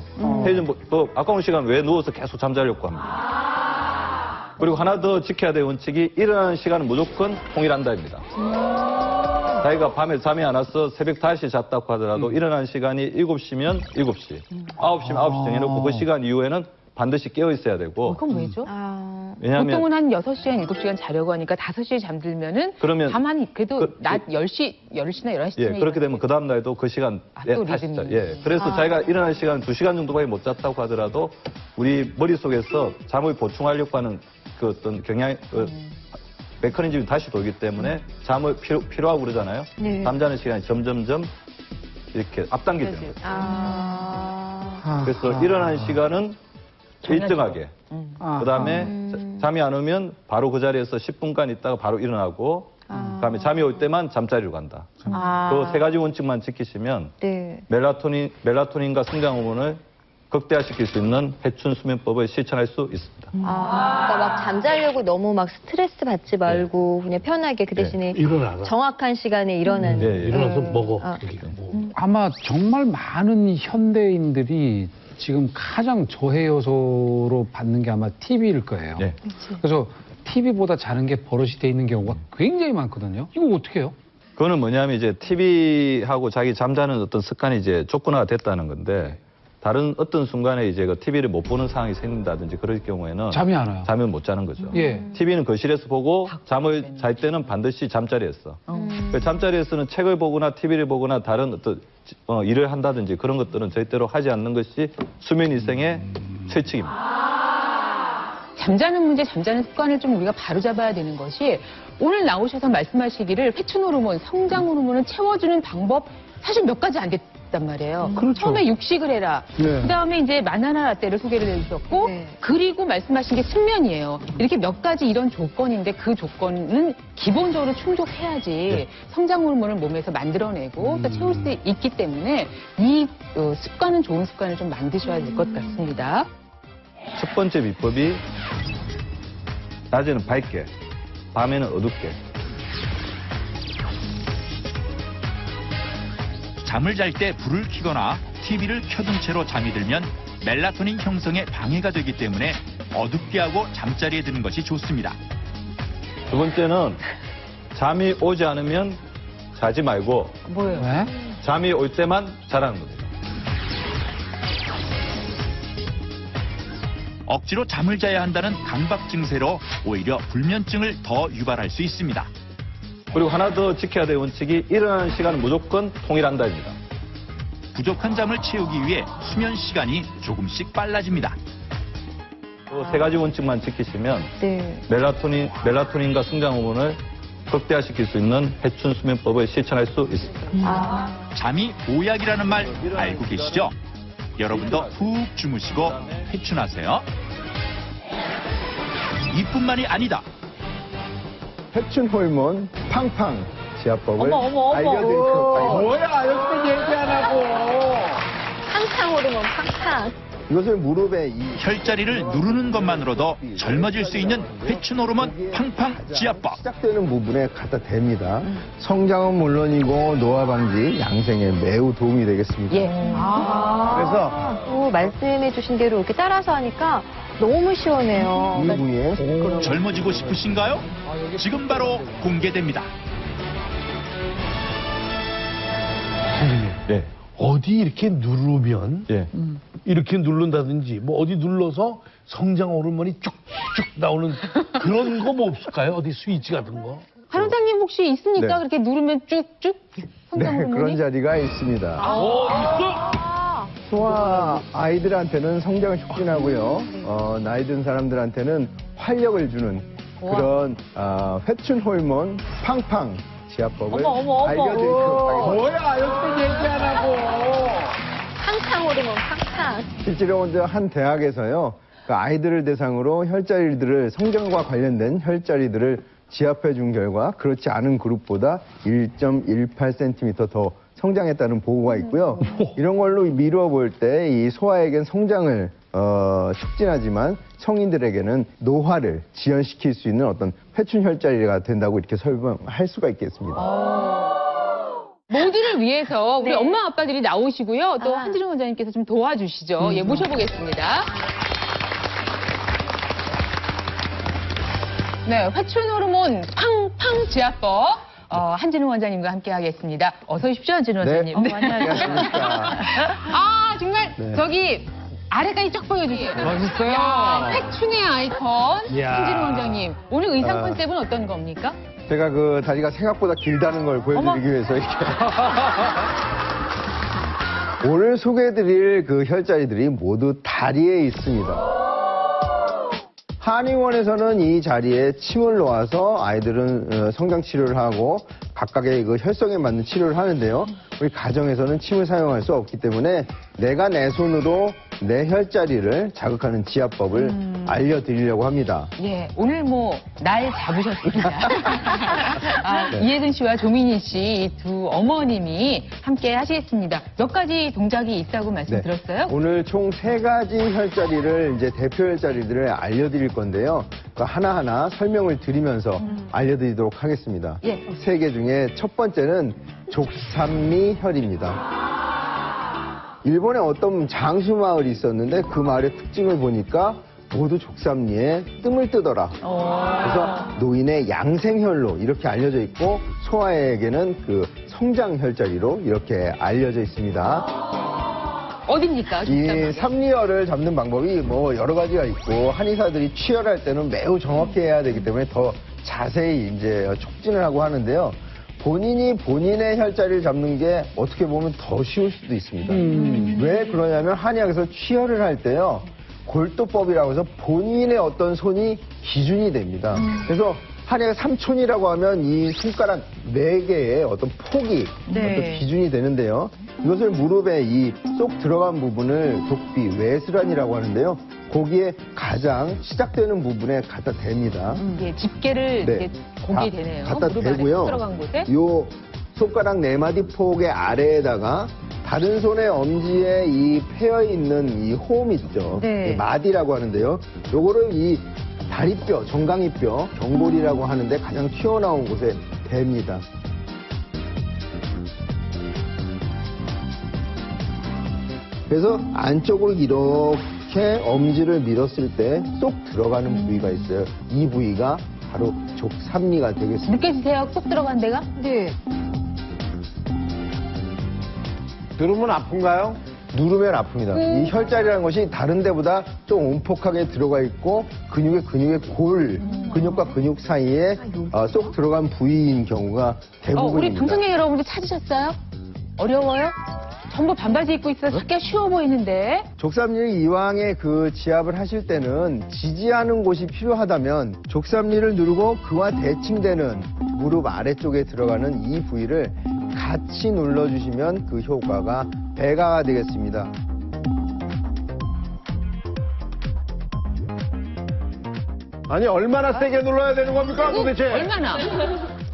S5: 또 아까운 시간 왜 누워서 계속 잠자려고 합니다. 그리고 하나 더 지켜야 될 원칙이 일어나는 시간은 무조건 통일한다입니다. 자기가 밤에 잠이 안 와서 새벽 5시에 잤다고 하더라도 일어나는 시간이 7시면 7시, 9시면 9시 정해놓고 그 시간 이후에는 반드시 깨어 있어야 되고.
S1: 그건 왜죠?
S5: 왜냐하면
S1: 보통은 한 6시간, 7시간 자려고 하니까 5시에 잠들면은
S5: 그러면
S1: 다만 그래도 낮 10시나 11시쯤에
S5: 예, 그렇게 되면 그 다음 날도 그 시간
S1: 또
S5: 다시 자.
S1: 리듬이.
S5: 예. 그래서 자기가 일어날 시간 2시간 정도밖에 못 잤다고 하더라도 우리 머릿속에서 잠을 보충하려고 하는 그 어떤 메커니즘이 다시 돌기 때문에 잠을 필요하고 그러잖아요.
S6: 네.
S5: 잠자는 시간이 점점점 이렇게 앞당기죠. 그래서 일어나는 시간은 일정하게. 그다음에 잠이 안 오면 바로 그 자리에서 10분간 있다가 바로 일어나고 그다음에 잠이 올 때만 잠자리로 간다. 그 세 가지 원칙만 지키시면
S6: 네.
S5: 멜라토닌과 성장 호르몬을 극대화시킬 수 있는 회춘 수면법을 실천할 수 있습니다.
S6: 그러니까 막 잠자려고 너무 막 스트레스 받지 말고 그냥 편하게 그 대신에
S9: 일어나라.
S6: 정확한 시간에 일어나는.
S9: 일어나서 먹어.
S11: 아마 정말 많은 현대인들이 지금 가장 저해 요소로 받는 게 아마 TV일 거예요.
S5: 네.
S11: 그래서 TV보다 자는 게 버릇이 돼 있는 경우가 굉장히 많거든요. 이거 어떻게 해요?
S5: 그거는 뭐냐면 이제 TV하고 자기 잠자는 어떤 습관이 이제 조건화가 됐다는 건데 다른 어떤 순간에 이제 그 TV를 못 보는 상황이 생긴다든지 그럴 경우에는
S11: 잠이 안 와요.
S5: 잠을 못 자는 거죠.
S11: 예.
S5: TV는 거실에서 보고 잠을 잘 때는 반드시 잠자리에서. 그 잠자리에서는 책을 보거나 TV를 보거나 다른 어떤 일을 한다든지 그런 것들은 절대로 하지 않는 것이 수면 이생의 철칙입니다.
S1: 잠자는 문제, 잠자는 습관을 좀 우리가 바로잡아야 되는 것이 오늘 나오셔서 말씀하시기를 회춘 호르몬, 성장 호르몬을 채워주는 방법 사실 몇 가지 안 됐단 말이에요.
S9: 그렇죠.
S1: 처음에 육식을 해라.
S9: 네.
S1: 그다음에 이제 바나나 라떼를 소개를 해주셨고 그리고 말씀하신 게 숙면이에요. 이렇게 몇 가지 이런 조건인데 그 조건은 기본적으로 충족해야지 성장 호르몬을 몸에서 만들어내고 또 채울 수 있기 때문에 이 습관은 좋은 습관을 좀 만드셔야 될 것 같습니다.
S5: 첫 번째 비법이 낮에는 밝게, 밤에는 어둡게.
S4: 잠을 잘 때 불을 켜거나 TV를 켜둔 채로 잠이 들면 멜라토닌 형성에 방해가 되기 때문에 어둡게 하고 잠자리에 드는 것이 좋습니다.
S5: 두 번째는 잠이 오지 않으면 자지 말고
S1: 뭐예요?
S11: 왜?
S5: 잠이 올 때만 자라는 거죠.
S4: 억지로 잠을 자야 한다는 강박 증세로 오히려 불면증을 더 유발할 수 있습니다.
S5: 그리고 하나 더 지켜야 될 원칙이 일어나는 시간은 무조건 통일한다입니다.
S4: 부족한 잠을 채우기 위해 수면 시간이 조금씩 빨라집니다.
S5: 또 세 가지 원칙만 지키시면
S6: 네.
S5: 멜라토닌과 성장 호르몬을 극대화시킬 수 있는 회춘 수면법을 실천할 수 있습니다.
S4: 잠이 보약이라는 말 알고 계시죠? 여러분도 푹 주무시고 회춘하세요. 이뿐만이 아니다.
S8: 회춘 호르몬 팡팡 지압법을
S6: 어머.
S8: 알려드릴게요.
S9: 뭐야, 이렇게 얘기 안 하고.
S6: 팡팡 호르몬 팡팡.
S8: 이것을 무릎에
S4: 혈자리를 누르는 것만으로도 젊어질 수 있는 회춘 호르몬 팡팡 지압법.
S8: 시작되는 부분에 갖다 댑니다. 성장은 물론이고 노화 방지, 양생에 매우 도움이 되겠습니다.
S6: 예.
S3: 그래서
S6: 또 말씀해 주신 대로 이렇게 따라서 하니까 너무 시원해요.
S8: 이 부위에
S4: 젊어지고 싶으신가요? 지금 바로 공개됩니다.
S9: 선생님,
S5: 네.
S9: 어디 이렇게 누르면
S5: 예.
S9: 이렇게 누른다든지 뭐 어디 눌러서 성장 호르몬이 쭉쭉 나오는 그런 거 뭐 없을까요? 어디 스위치 같은 거?
S1: 한 원장님 혹시 있습니까?
S8: 네.
S1: 그렇게 누르면 쭉쭉 성장
S8: 네,
S1: 호르몬이?
S8: 그런 자리가 있습니다.
S9: 있어?
S8: 소아 아이들한테는 성장을 촉진하고요. 나이 든 사람들한테는 활력을 주는 그런 회춘 호르몬 팡팡 지압법을 알려드리도록 하겠습니다.
S9: 뭐야, 이렇게 얘기 안 하고.
S6: 팡팡 호르몬 팡팡.
S8: 실제로 먼저 한 대학에서요, 그 아이들을 대상으로 혈자리들을 성장과 관련된 혈자리들을 지압해 준 결과 그렇지 않은 그룹보다 1.18cm 더 성장했다는 보고가 있고요. 이런 걸로 미루어 볼 때 이 소아에겐 성장을 촉진하지만 성인들에게는 노화를 지연시킬 수 있는 어떤 회춘 혈자리가 된다고 이렇게 설명할 수가 있겠습니다.
S1: 모두를 위해서 우리 엄마 아빠들이 나오시고요. 또 한지룡 원장님께서 좀 도와주시죠. 예, 모셔보겠습니다. 네, 회춘 호르몬 팡팡 지압법. 한진웅 원장님과 함께 하겠습니다. 어서 오십시오, 한진웅 원장님.
S8: 안녕하십니까.
S1: 아, 정말 저기 아래까지 쫙 보여주세요.
S11: 멋있어요.
S1: 야, 회춘의 아이콘
S11: 이야.
S1: 한진웅 원장님. 오늘 의상 컨셉은 어떤 겁니까?
S8: 제가 그 다리가 생각보다 길다는 걸 보여드리기 위해서 이렇게. 오늘 소개해드릴 그 혈자리들이 모두 다리에 있습니다. 한의원에서는 이 자리에 침을 놓아서 아이들은 성장 치료를 하고 각각의 그 혈성에 맞는 치료를 하는데요. 우리 가정에서는 침을 사용할 수 없기 때문에 내가 내 손으로 내 혈자리를 자극하는 지압법을 알려드리려고 합니다.
S1: 예, 오늘 뭐 날 잡으셨습니다. 이혜근 씨와 조민희 씨 두 어머님이 함께 하시겠습니다. 몇 가지 동작이 있다고 말씀드렸어요?
S8: 오늘 총 3가지 혈자리를 이제 대표 혈자리들을 알려드릴 건데요. 그 하나하나 설명을 드리면서 알려드리도록 하겠습니다.
S1: 예.
S8: 3개 중에 첫 번째는 족삼미 혈입니다. 일본에 어떤 장수 마을이 있었는데 그 마을의 특징을 보니까 모두 족삼리에 뜸을 뜨더라. 그래서 노인의 양생혈로 이렇게 알려져 있고 소아에게는 그 성장혈자리로 이렇게 알려져 있습니다.
S1: 어딥니까?
S8: 이 삼리혈을 잡는 방법이 뭐 여러 가지가 있고 한의사들이 취혈할 때는 매우 정확히 해야 되기 때문에 더 자세히 이제 촉진을 하고 하는데요. 본인이 본인의 혈자리를 잡는 게 어떻게 보면 더 쉬울 수도 있습니다. 왜 그러냐면 한의학에서 취혈을 할 때요. 골도법이라고 해서 본인의 어떤 손이 기준이 됩니다. 그래서 한약의 삼촌이라고 하면 이 손가락 4개의 어떤 폭이 어떤 기준이 되는데요. 이것을 무릎에 이 쏙 들어간 부분을 독비, 외슬환이라고 하는데요. 거기에 가장 시작되는 부분에 갖다 댑니다.
S1: 예, 집게를 이렇게 거기에 대네요.
S8: 갖다
S1: 무릎 안에
S8: 대고요.
S1: 들어간 곳에.
S8: 요 손가락 4마디 폭의 아래에다가 다른 손의 엄지에 이 패여 있는 이 홈 있죠.
S6: 네.
S8: 마디라고 하는데요. 요거를 이 다리뼈, 정강이뼈, 경골이라고 하는데 가장 튀어나온 곳에 댑니다. 그래서 안쪽으로 이렇게 엄지를 밀었을 때 쏙 들어가는 부위가 있어요. 이 부위가 바로 족삼리가 되겠습니다.
S1: 느껴지세요? 쏙 들어간 데가?
S6: 네.
S3: 누르면 아픈가요?
S8: 누르면 아픕니다. 이 혈자리라는 것이 다른 데보다 좀 온폭하게 들어가 있고 근육의 골, 근육과 근육 사이에 쏙 들어간 부위인 경우가
S1: 우리
S8: 대부분입니다.
S1: 방송객 여러분들 찾으셨어요? 어려워요? 전부 반바지 입고 있어서 찾기가 쉬워 보이는데.
S8: 족삼리를 이왕에 그 지압을 하실 때는 지지하는 곳이 필요하다면 족삼리를 누르고 그와 대칭되는 무릎 아래쪽에 들어가는 이 부위를 같이 눌러주시면 그 효과가 배가 되겠습니다.
S3: 아니, 얼마나 세게 눌러야 되는 겁니까, 도대체?
S1: 얼마나?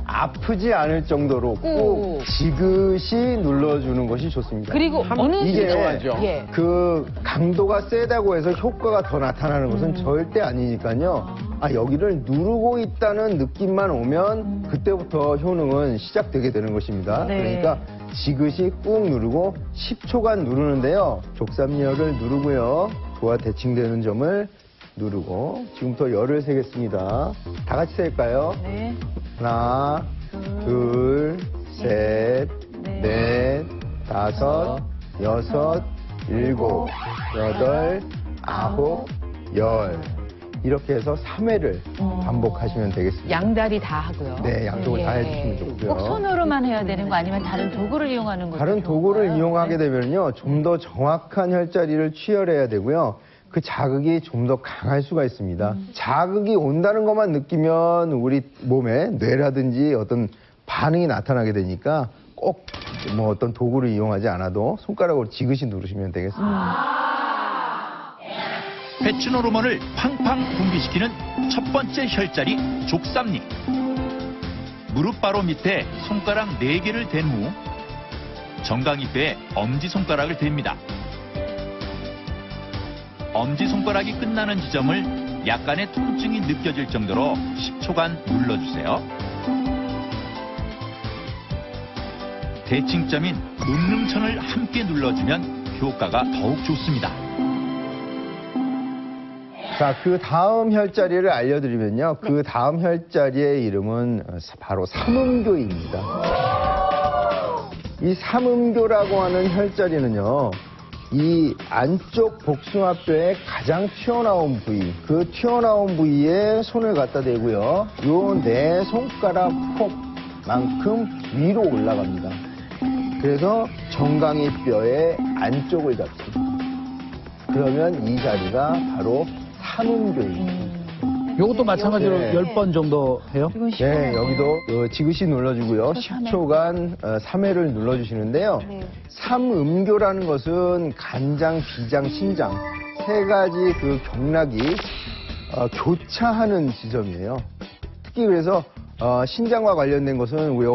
S8: 아프지 않을 정도로 꼭 지그시 눌러주는 것이 좋습니다.
S1: 그리고 어느
S8: 이게
S3: 필요하죠.
S1: 예.
S8: 그 강도가 세다고 해서 효과가 더 나타나는 것은 절대 아니니까요. 여기를 누르고 있다는 느낌만 오면 그때부터 효능은 시작되게 되는 것입니다.
S10: 네.
S8: 그러니까 지그시 꾹 누르고 10초간 누르는데요. 족삼열을 누르고요. 그와 대칭되는 점을 누르고 지금부터 열을 세겠습니다. 다 같이 셀까요?
S10: 네.
S8: 하나, 둘, 셋, 넷, 다섯, 여섯, 일곱, 여덟, 아홉, 열. 이렇게 해서 3회를 반복하시면 되겠습니다.
S1: 양다리 다 하고요.
S8: 네, 양쪽을 다 해주시면 좋고요.
S10: 꼭 손으로만 해야 되는 거 아니면 다른 도구를 이용하는 거죠?
S8: 다른 도구를 이용하게 되면요, 좀 더 정확한 혈자리를 취혈해야 되고요. 그 자극이 좀 더 강할 수가 있습니다. 자극이 온다는 것만 느끼면 우리 몸에 뇌라든지 어떤 반응이 나타나게 되니까 꼭 뭐 어떤 도구를 이용하지 않아도 손가락으로 지그시 누르시면 되겠습니다.
S4: 배춘 호르몬을 팡팡 분비시키는 첫 번째 혈자리 족삼리. 무릎 바로 밑에 손가락 4개를 댄 후 정강이뼈에 엄지손가락을 댑니다. 엄지손가락이 끝나는 지점을 약간의 통증이 느껴질 정도로 10초간 눌러주세요. 대칭점인 운릉천을 함께 눌러주면 효과가 더욱 좋습니다.
S8: 자, 그 다음 혈자리를 알려드리면요. 그 다음 혈자리의 이름은 바로 삼음교입니다. 이 삼음교라고 하는 혈자리는요. 이 안쪽 복숭아뼈의 가장 튀어나온 부위, 그 튀어나온 부위에 손을 갖다 대고요. 요 4손가락 폭만큼 위로 올라갑니다. 그래서 정강이뼈의 안쪽을 잡습니다. 그러면 이 자리가 바로 삼음교입니다.
S2: 요것도 마찬가지로
S8: 네.
S2: 10번 정도 해요?
S8: 네, 여기도 지그시 눌러주고요. 10초간 3회를 눌러주시는데요. 삼음교라는 것은 간장, 비장, 신장 3가지 그 경락이 교차하는 지점이에요. 특히 그래서 신장과 관련된 것은 우리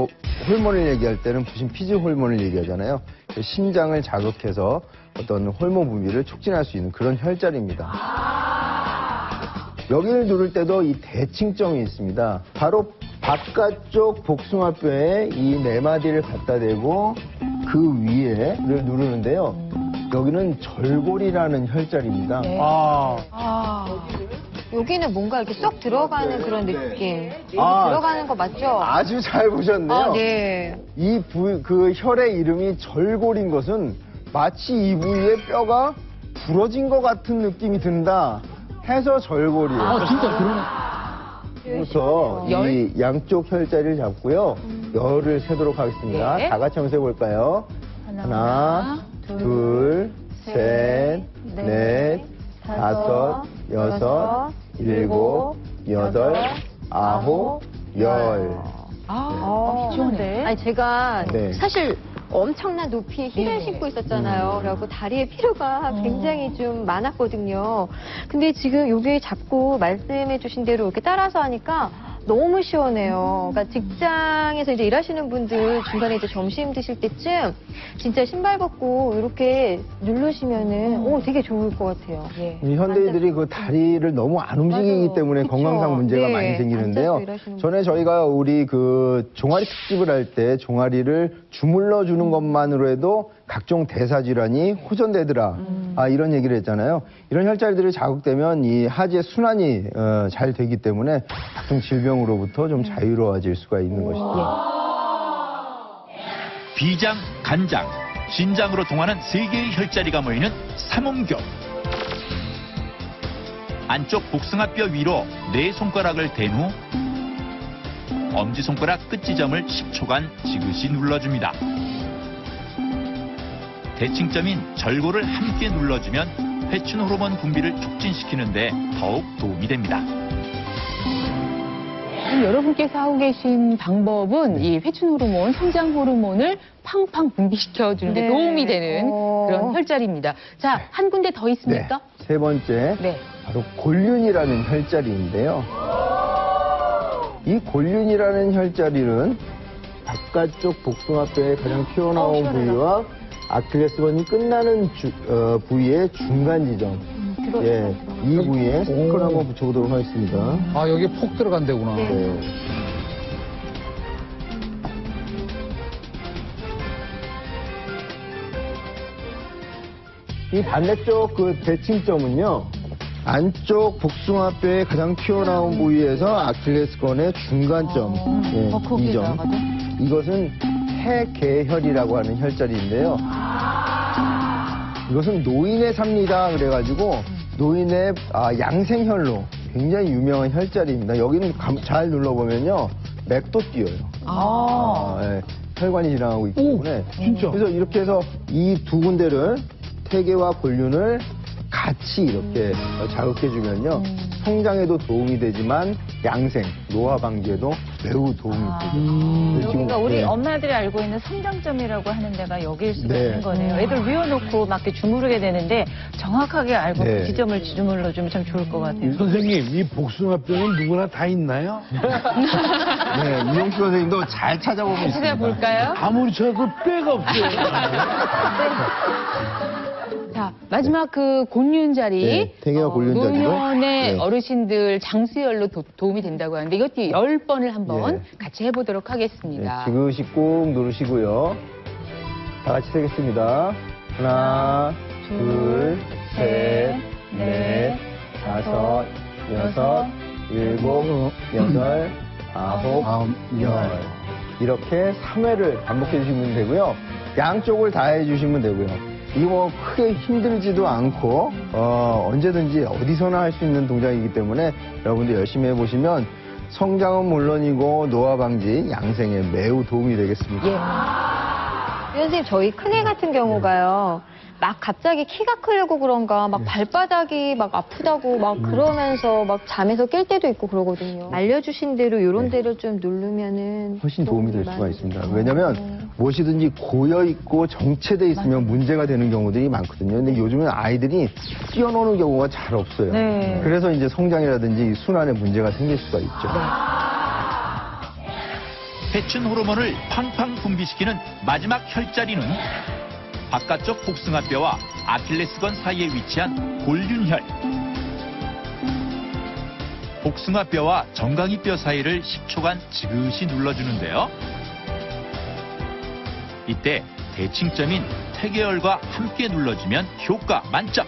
S8: 호르몬을 얘기할 때는 부신피지 호르몬을 얘기하잖아요. 신장을 자극해서 어떤 호르몬 분비를 촉진할 수 있는 그런 혈자리입니다. 여기를 누를 때도 이 대칭점이 있습니다. 바로 바깥쪽 복숭아뼈에 이 4마디를 갖다 대고 그 위에를 누르는데요. 여기는 절골이라는 혈자리입니다.
S6: 여기는 뭔가 이렇게 쏙 들어가는 그런 느낌.
S8: 아,
S6: 들어가는 거 맞죠?
S8: 아주 잘 보셨네요.
S6: 네.
S8: 이 그 혈의 이름이 절골인 것은 마치 이 부위의 뼈가 부러진 것 같은 느낌이 든다 해서 절골이에요.
S2: 진짜 그러네.
S8: 그래서 이 양쪽 혈자리를 잡고요. 열을 세도록 하겠습니다.
S1: 네.
S8: 다 같이 한번 세볼까요? 하나, 둘, 셋, 넷, 다섯, 여섯, 일곱, 여덟, 아홉, 열.
S6: 시원해. 아니, 제가
S8: 네.
S6: 사실 엄청난 높이 힐을 신고 있었잖아요. 그래갖고 다리에 피로가 굉장히 좀 많았거든요. 근데 지금 요게 자꾸 말씀해 주신 대로 이렇게 따라서 하니까 너무 시원해요. 그러니까 직장에서 이제 일하시는 분들 중간에 이제 점심 드실 때쯤 진짜 신발 벗고 이렇게 누르시면은 되게 좋을 것 같아요. 예.
S8: 이 현대인들이 그 다리를 너무 안 움직이기
S6: 맞아요.
S8: 때문에
S6: 그쵸.
S8: 건강상 문제가
S6: 네.
S8: 많이 생기는데요.
S6: 앉아서 일하시는
S8: 전에 저희가 우리 그 종아리 특집을 할 때 종아리를 주물러 주는 것만으로 해도 각종 대사 질환이 호전되더라. 이런 얘기를 했잖아요. 이런 혈자리들이 자극되면 이 하지의 순환이 잘 되기 때문에 각종 질병으로부터 좀 자유로워질 수가 있는 것이죠.
S4: 비장, 간장, 신장으로 통하는 세 개의 혈자리가 모이는 삼음교. 안쪽 복숭아뼈 위로 네 손가락을 댄 후 엄지손가락 끝 지점을 10초간 지그시 눌러줍니다. 대칭점인 절골을 함께 눌러주면 회춘 호르몬 분비를 촉진시키는데 더욱 도움이 됩니다.
S1: 여러분께서 하고 계신 방법은 이 회춘 호르몬, 성장 호르몬을 팡팡 분비시켜 주는데
S6: 네.
S1: 도움이 되는 그런 혈자리입니다. 자, 한 군데 더 있습니까?
S8: 네. 세 번째,
S1: 네.
S8: 바로 골륜이라는 혈자리인데요. 이 골륜이라는 혈자리는 바깥쪽 복숭아뼈의 가장 튀어나온 부위와 아킬레스건이 끝나는 부위의 중간 지점. 예, 이 부위에 스티커를 한번 붙여보도록 하겠습니다.
S11: 아, 여기 폭 들어간 데구나.
S8: 네. 이 반대쪽 그 대칭점은요, 안쪽 복숭아뼈의 가장 튀어나온 부위에서 아킬레스건의 중간점, 이 점. 이것은 해계혈이라고 하는 혈자리인데요. 이것은 노인의 삽니다. 그래가지고 노인의 양생혈로 굉장히 유명한 혈자리입니다. 여기는 잘 눌러보면요, 맥도 뛰어요. 예, 혈관이 지나가고 있기 때문에.
S9: 진짜?
S8: 그래서 이렇게 해서 이 두 군데를 태계와 골륜을 같이 이렇게 자극해주면요, 성장에도 도움이 되지만 양생, 노화 방지에도 매우 도움이 되죠.
S10: 여기가 우리 엄마들이 알고 있는 성장점이라고 하는 데가 여기일 수도
S8: 네.
S10: 있는 거네요. 애들 누워놓고 막 이렇게 주무르게 되는데 정확하게 알고
S8: 네.
S10: 그 지점을 주물러주면 참 좋을 것 같아요.
S9: 선생님, 이 복숭아뼈는 누구나 다 있나요?
S8: 네, 이용식 선생님도 잘 찾아보고 있습니다.
S1: 찾아볼까요?
S9: 아무리 찾아도 뼈가 없어요.
S1: 자, 마지막 그 곤륜 자리.
S8: 네, 태계와 곤륜 자리로.
S1: 노년의
S8: 네.
S1: 어르신들 장수열로 도움이 된다고 하는데 이것도 10번을 한번
S8: 네.
S1: 같이 해보도록 하겠습니다.
S8: 지그시 꾹 누르시고요. 다 같이 세겠습니다. 하나, 둘, 셋, 넷, 다섯, 여섯, 일곱, 여덟, 아홉, 열. 이렇게 3회를 반복해 주시면 되고요. 양쪽을 다 해주시면 되고요. 이거 뭐 크게 힘들지도 않고 언제든지 어디서나 할 수 있는 동작이기 때문에 여러분들 열심히 해보시면 성장은 물론이고 노화 방지, 양생에 매우 도움이 되겠습니다.
S6: 선생님, 저희 큰애 같은 경우가요, 막 갑자기 키가 크려고 그런가, 막 발바닥이 막 아프다고 막 그러면서 막 잠에서 깰 때도 있고 그러거든요. 알려주신 대로 이런 데를 좀 누르면은
S8: 훨씬 도움이 될 수가
S6: 많이
S8: 있습니다.
S6: 되죠.
S8: 왜냐하면 무엇이든지 고여있고 정체돼 있으면 문제가 되는 경우들이 많거든요. 근데 요즘은 아이들이 뛰어노는 경우가 잘 없어요.
S10: 네.
S8: 그래서 이제 성장이라든지 순환에 문제가 생길 수가 있죠.
S4: 회춘 호르몬을 팡팡 분비시키는 마지막 혈자리는 바깥쪽 복숭아뼈와 아킬레스건 사이에 위치한 골륜혈. 복숭아뼈와 정강이뼈 사이를 10초간 지그시 눌러주는데요. 이때 대칭점인 태계혈과 함께 눌러주면 효과 만점.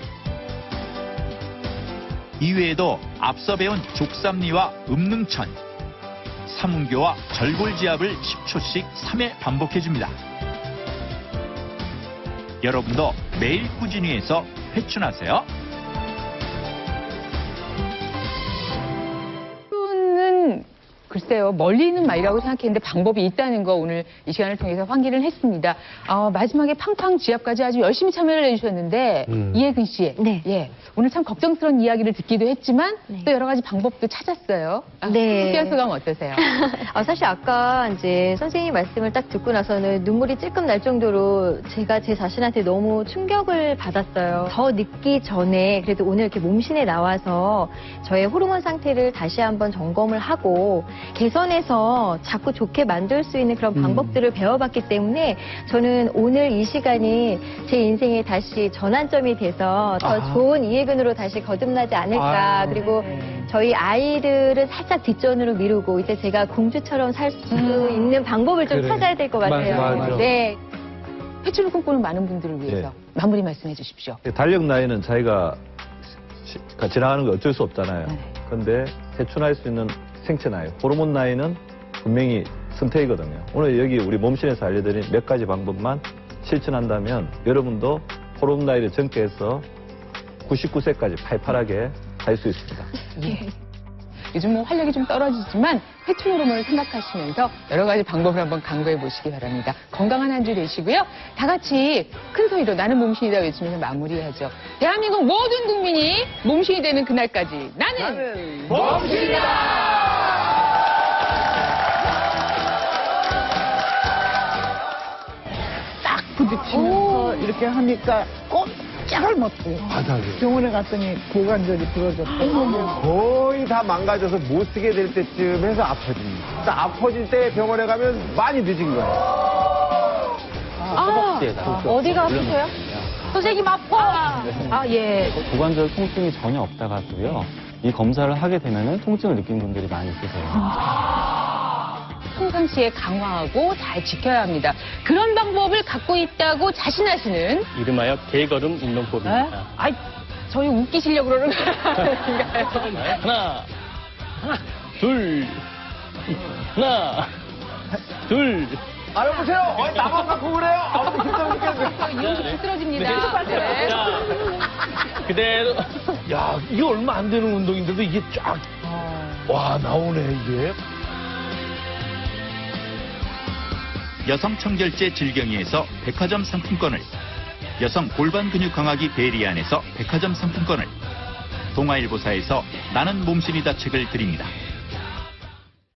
S4: 이외에도 앞서 배운 족삼리와 음능천, 삼음교와 절골지압을 10초씩 3회 반복해줍니다. 여러분도 매일 꾸준히 해서 회춘하세요.
S1: 회춘은 글쎄요, 멀리 있는 말이라고 생각했는데 방법이 있다는 거 오늘 이 시간을 통해서 확인을 했습니다. 마지막에 팡팡 지압까지 아주 열심히 참여를 해주셨는데 이혜근 씨,
S6: 네.
S1: 예, 오늘 참 걱정스러운 이야기를 듣기도 했지만 또 여러 가지 방법도 찾았어요.
S6: 네.
S1: 특별한 소감 어떠세요?
S6: 사실 아까 이제 선생님 말씀을 딱 듣고 나서는 눈물이 찔끔 날 정도로 제가 제 자신한테 너무 충격을 받았어요. 더 늦기 전에 그래도 오늘 이렇게 몸신에 나와서 저의 호르몬 상태를 다시 한번 점검을 하고 개선해서 자꾸 좋게 만들 수 있는 그런 방법들을 배워봤기 때문에 저는 오늘 이 시간이 제 인생에 다시 전환점이 돼서 더 좋은 이혜근으로 다시 거듭나지 않을까. 그리고 저희 아이들은 살짝 뒷전으로 미루고 이제 제가 공주처럼 살 수 있는 방법을 좀 찾아야 될 것 같아요.
S11: 맞아.
S6: 네.
S1: 회춘을 꿈꾸는 많은 분들을 위해서 마무리 말씀해 주십시오.
S5: 달력 나이는 자기가 지나가는 거 어쩔 수 없잖아요. 그런데 회춘할 수 있는 생체 나이, 호르몬 나이는 분명히 선택이거든요. 오늘 여기 우리 몸신에서 알려드린 몇 가지 방법만 실천한다면 여러분도 호르몬 나이를 젊게 해서 99세까지 팔팔하게 살 수 있습니다.
S1: 예. 요즘 뭐 활력이 좀 떨어지지만 회춘 호르몬을 생각하시면서 여러 가지 방법을 한번 강구해 보시기 바랍니다. 건강한 한 주 되시고요. 다 같이 큰 소리로 나는 몸신이다 외치면서 마무리하죠. 대한민국 모든 국민이 몸신이 되는 그날까지 나는 몸신이다!
S7: 딱 부딪히면서 이렇게 하니까 꼼짝을 못해요.
S9: 바닥에.
S7: 병원에 갔더니 고관절이 부러졌다.
S3: 거의 다 망가져서 못 쓰게 될 때쯤 해서 아파집니다. 아파질 때 병원에 가면 많이 늦은 거예요.
S6: 어디가 아프세요? 선생님 아파! 예.
S13: 고관절 통증이 전혀 없다가도요. 이 검사를 하게 되면은 통증을 느끼는 분들이 많이 있으세요.
S1: 평상시에 강화하고 잘 지켜야 합니다. 그런 방법을 갖고 있다고 자신하시는
S13: 이름하여 대걸음 운동법입니다.
S1: 아이, 저희 웃기시려고 그러는 거 아닌가요?
S13: 하나, 둘, 하나, 둘.
S3: 여보세요? 나만 갖고 그래요? 아무도 힘들어 죽겠는데.
S1: 이용식 쓰러집니다. 네.
S13: 그대로.
S9: 야, 이게 얼마 안 되는 운동인데도 이게 쫙, 와, 나오네, 이게.
S4: 여성 청결제 질경이에서 백화점 상품권을, 여성 골반 근육 강화기 베리안에서 백화점 상품권을, 동아일보사에서 나는 몸신이다 책을 드립니다.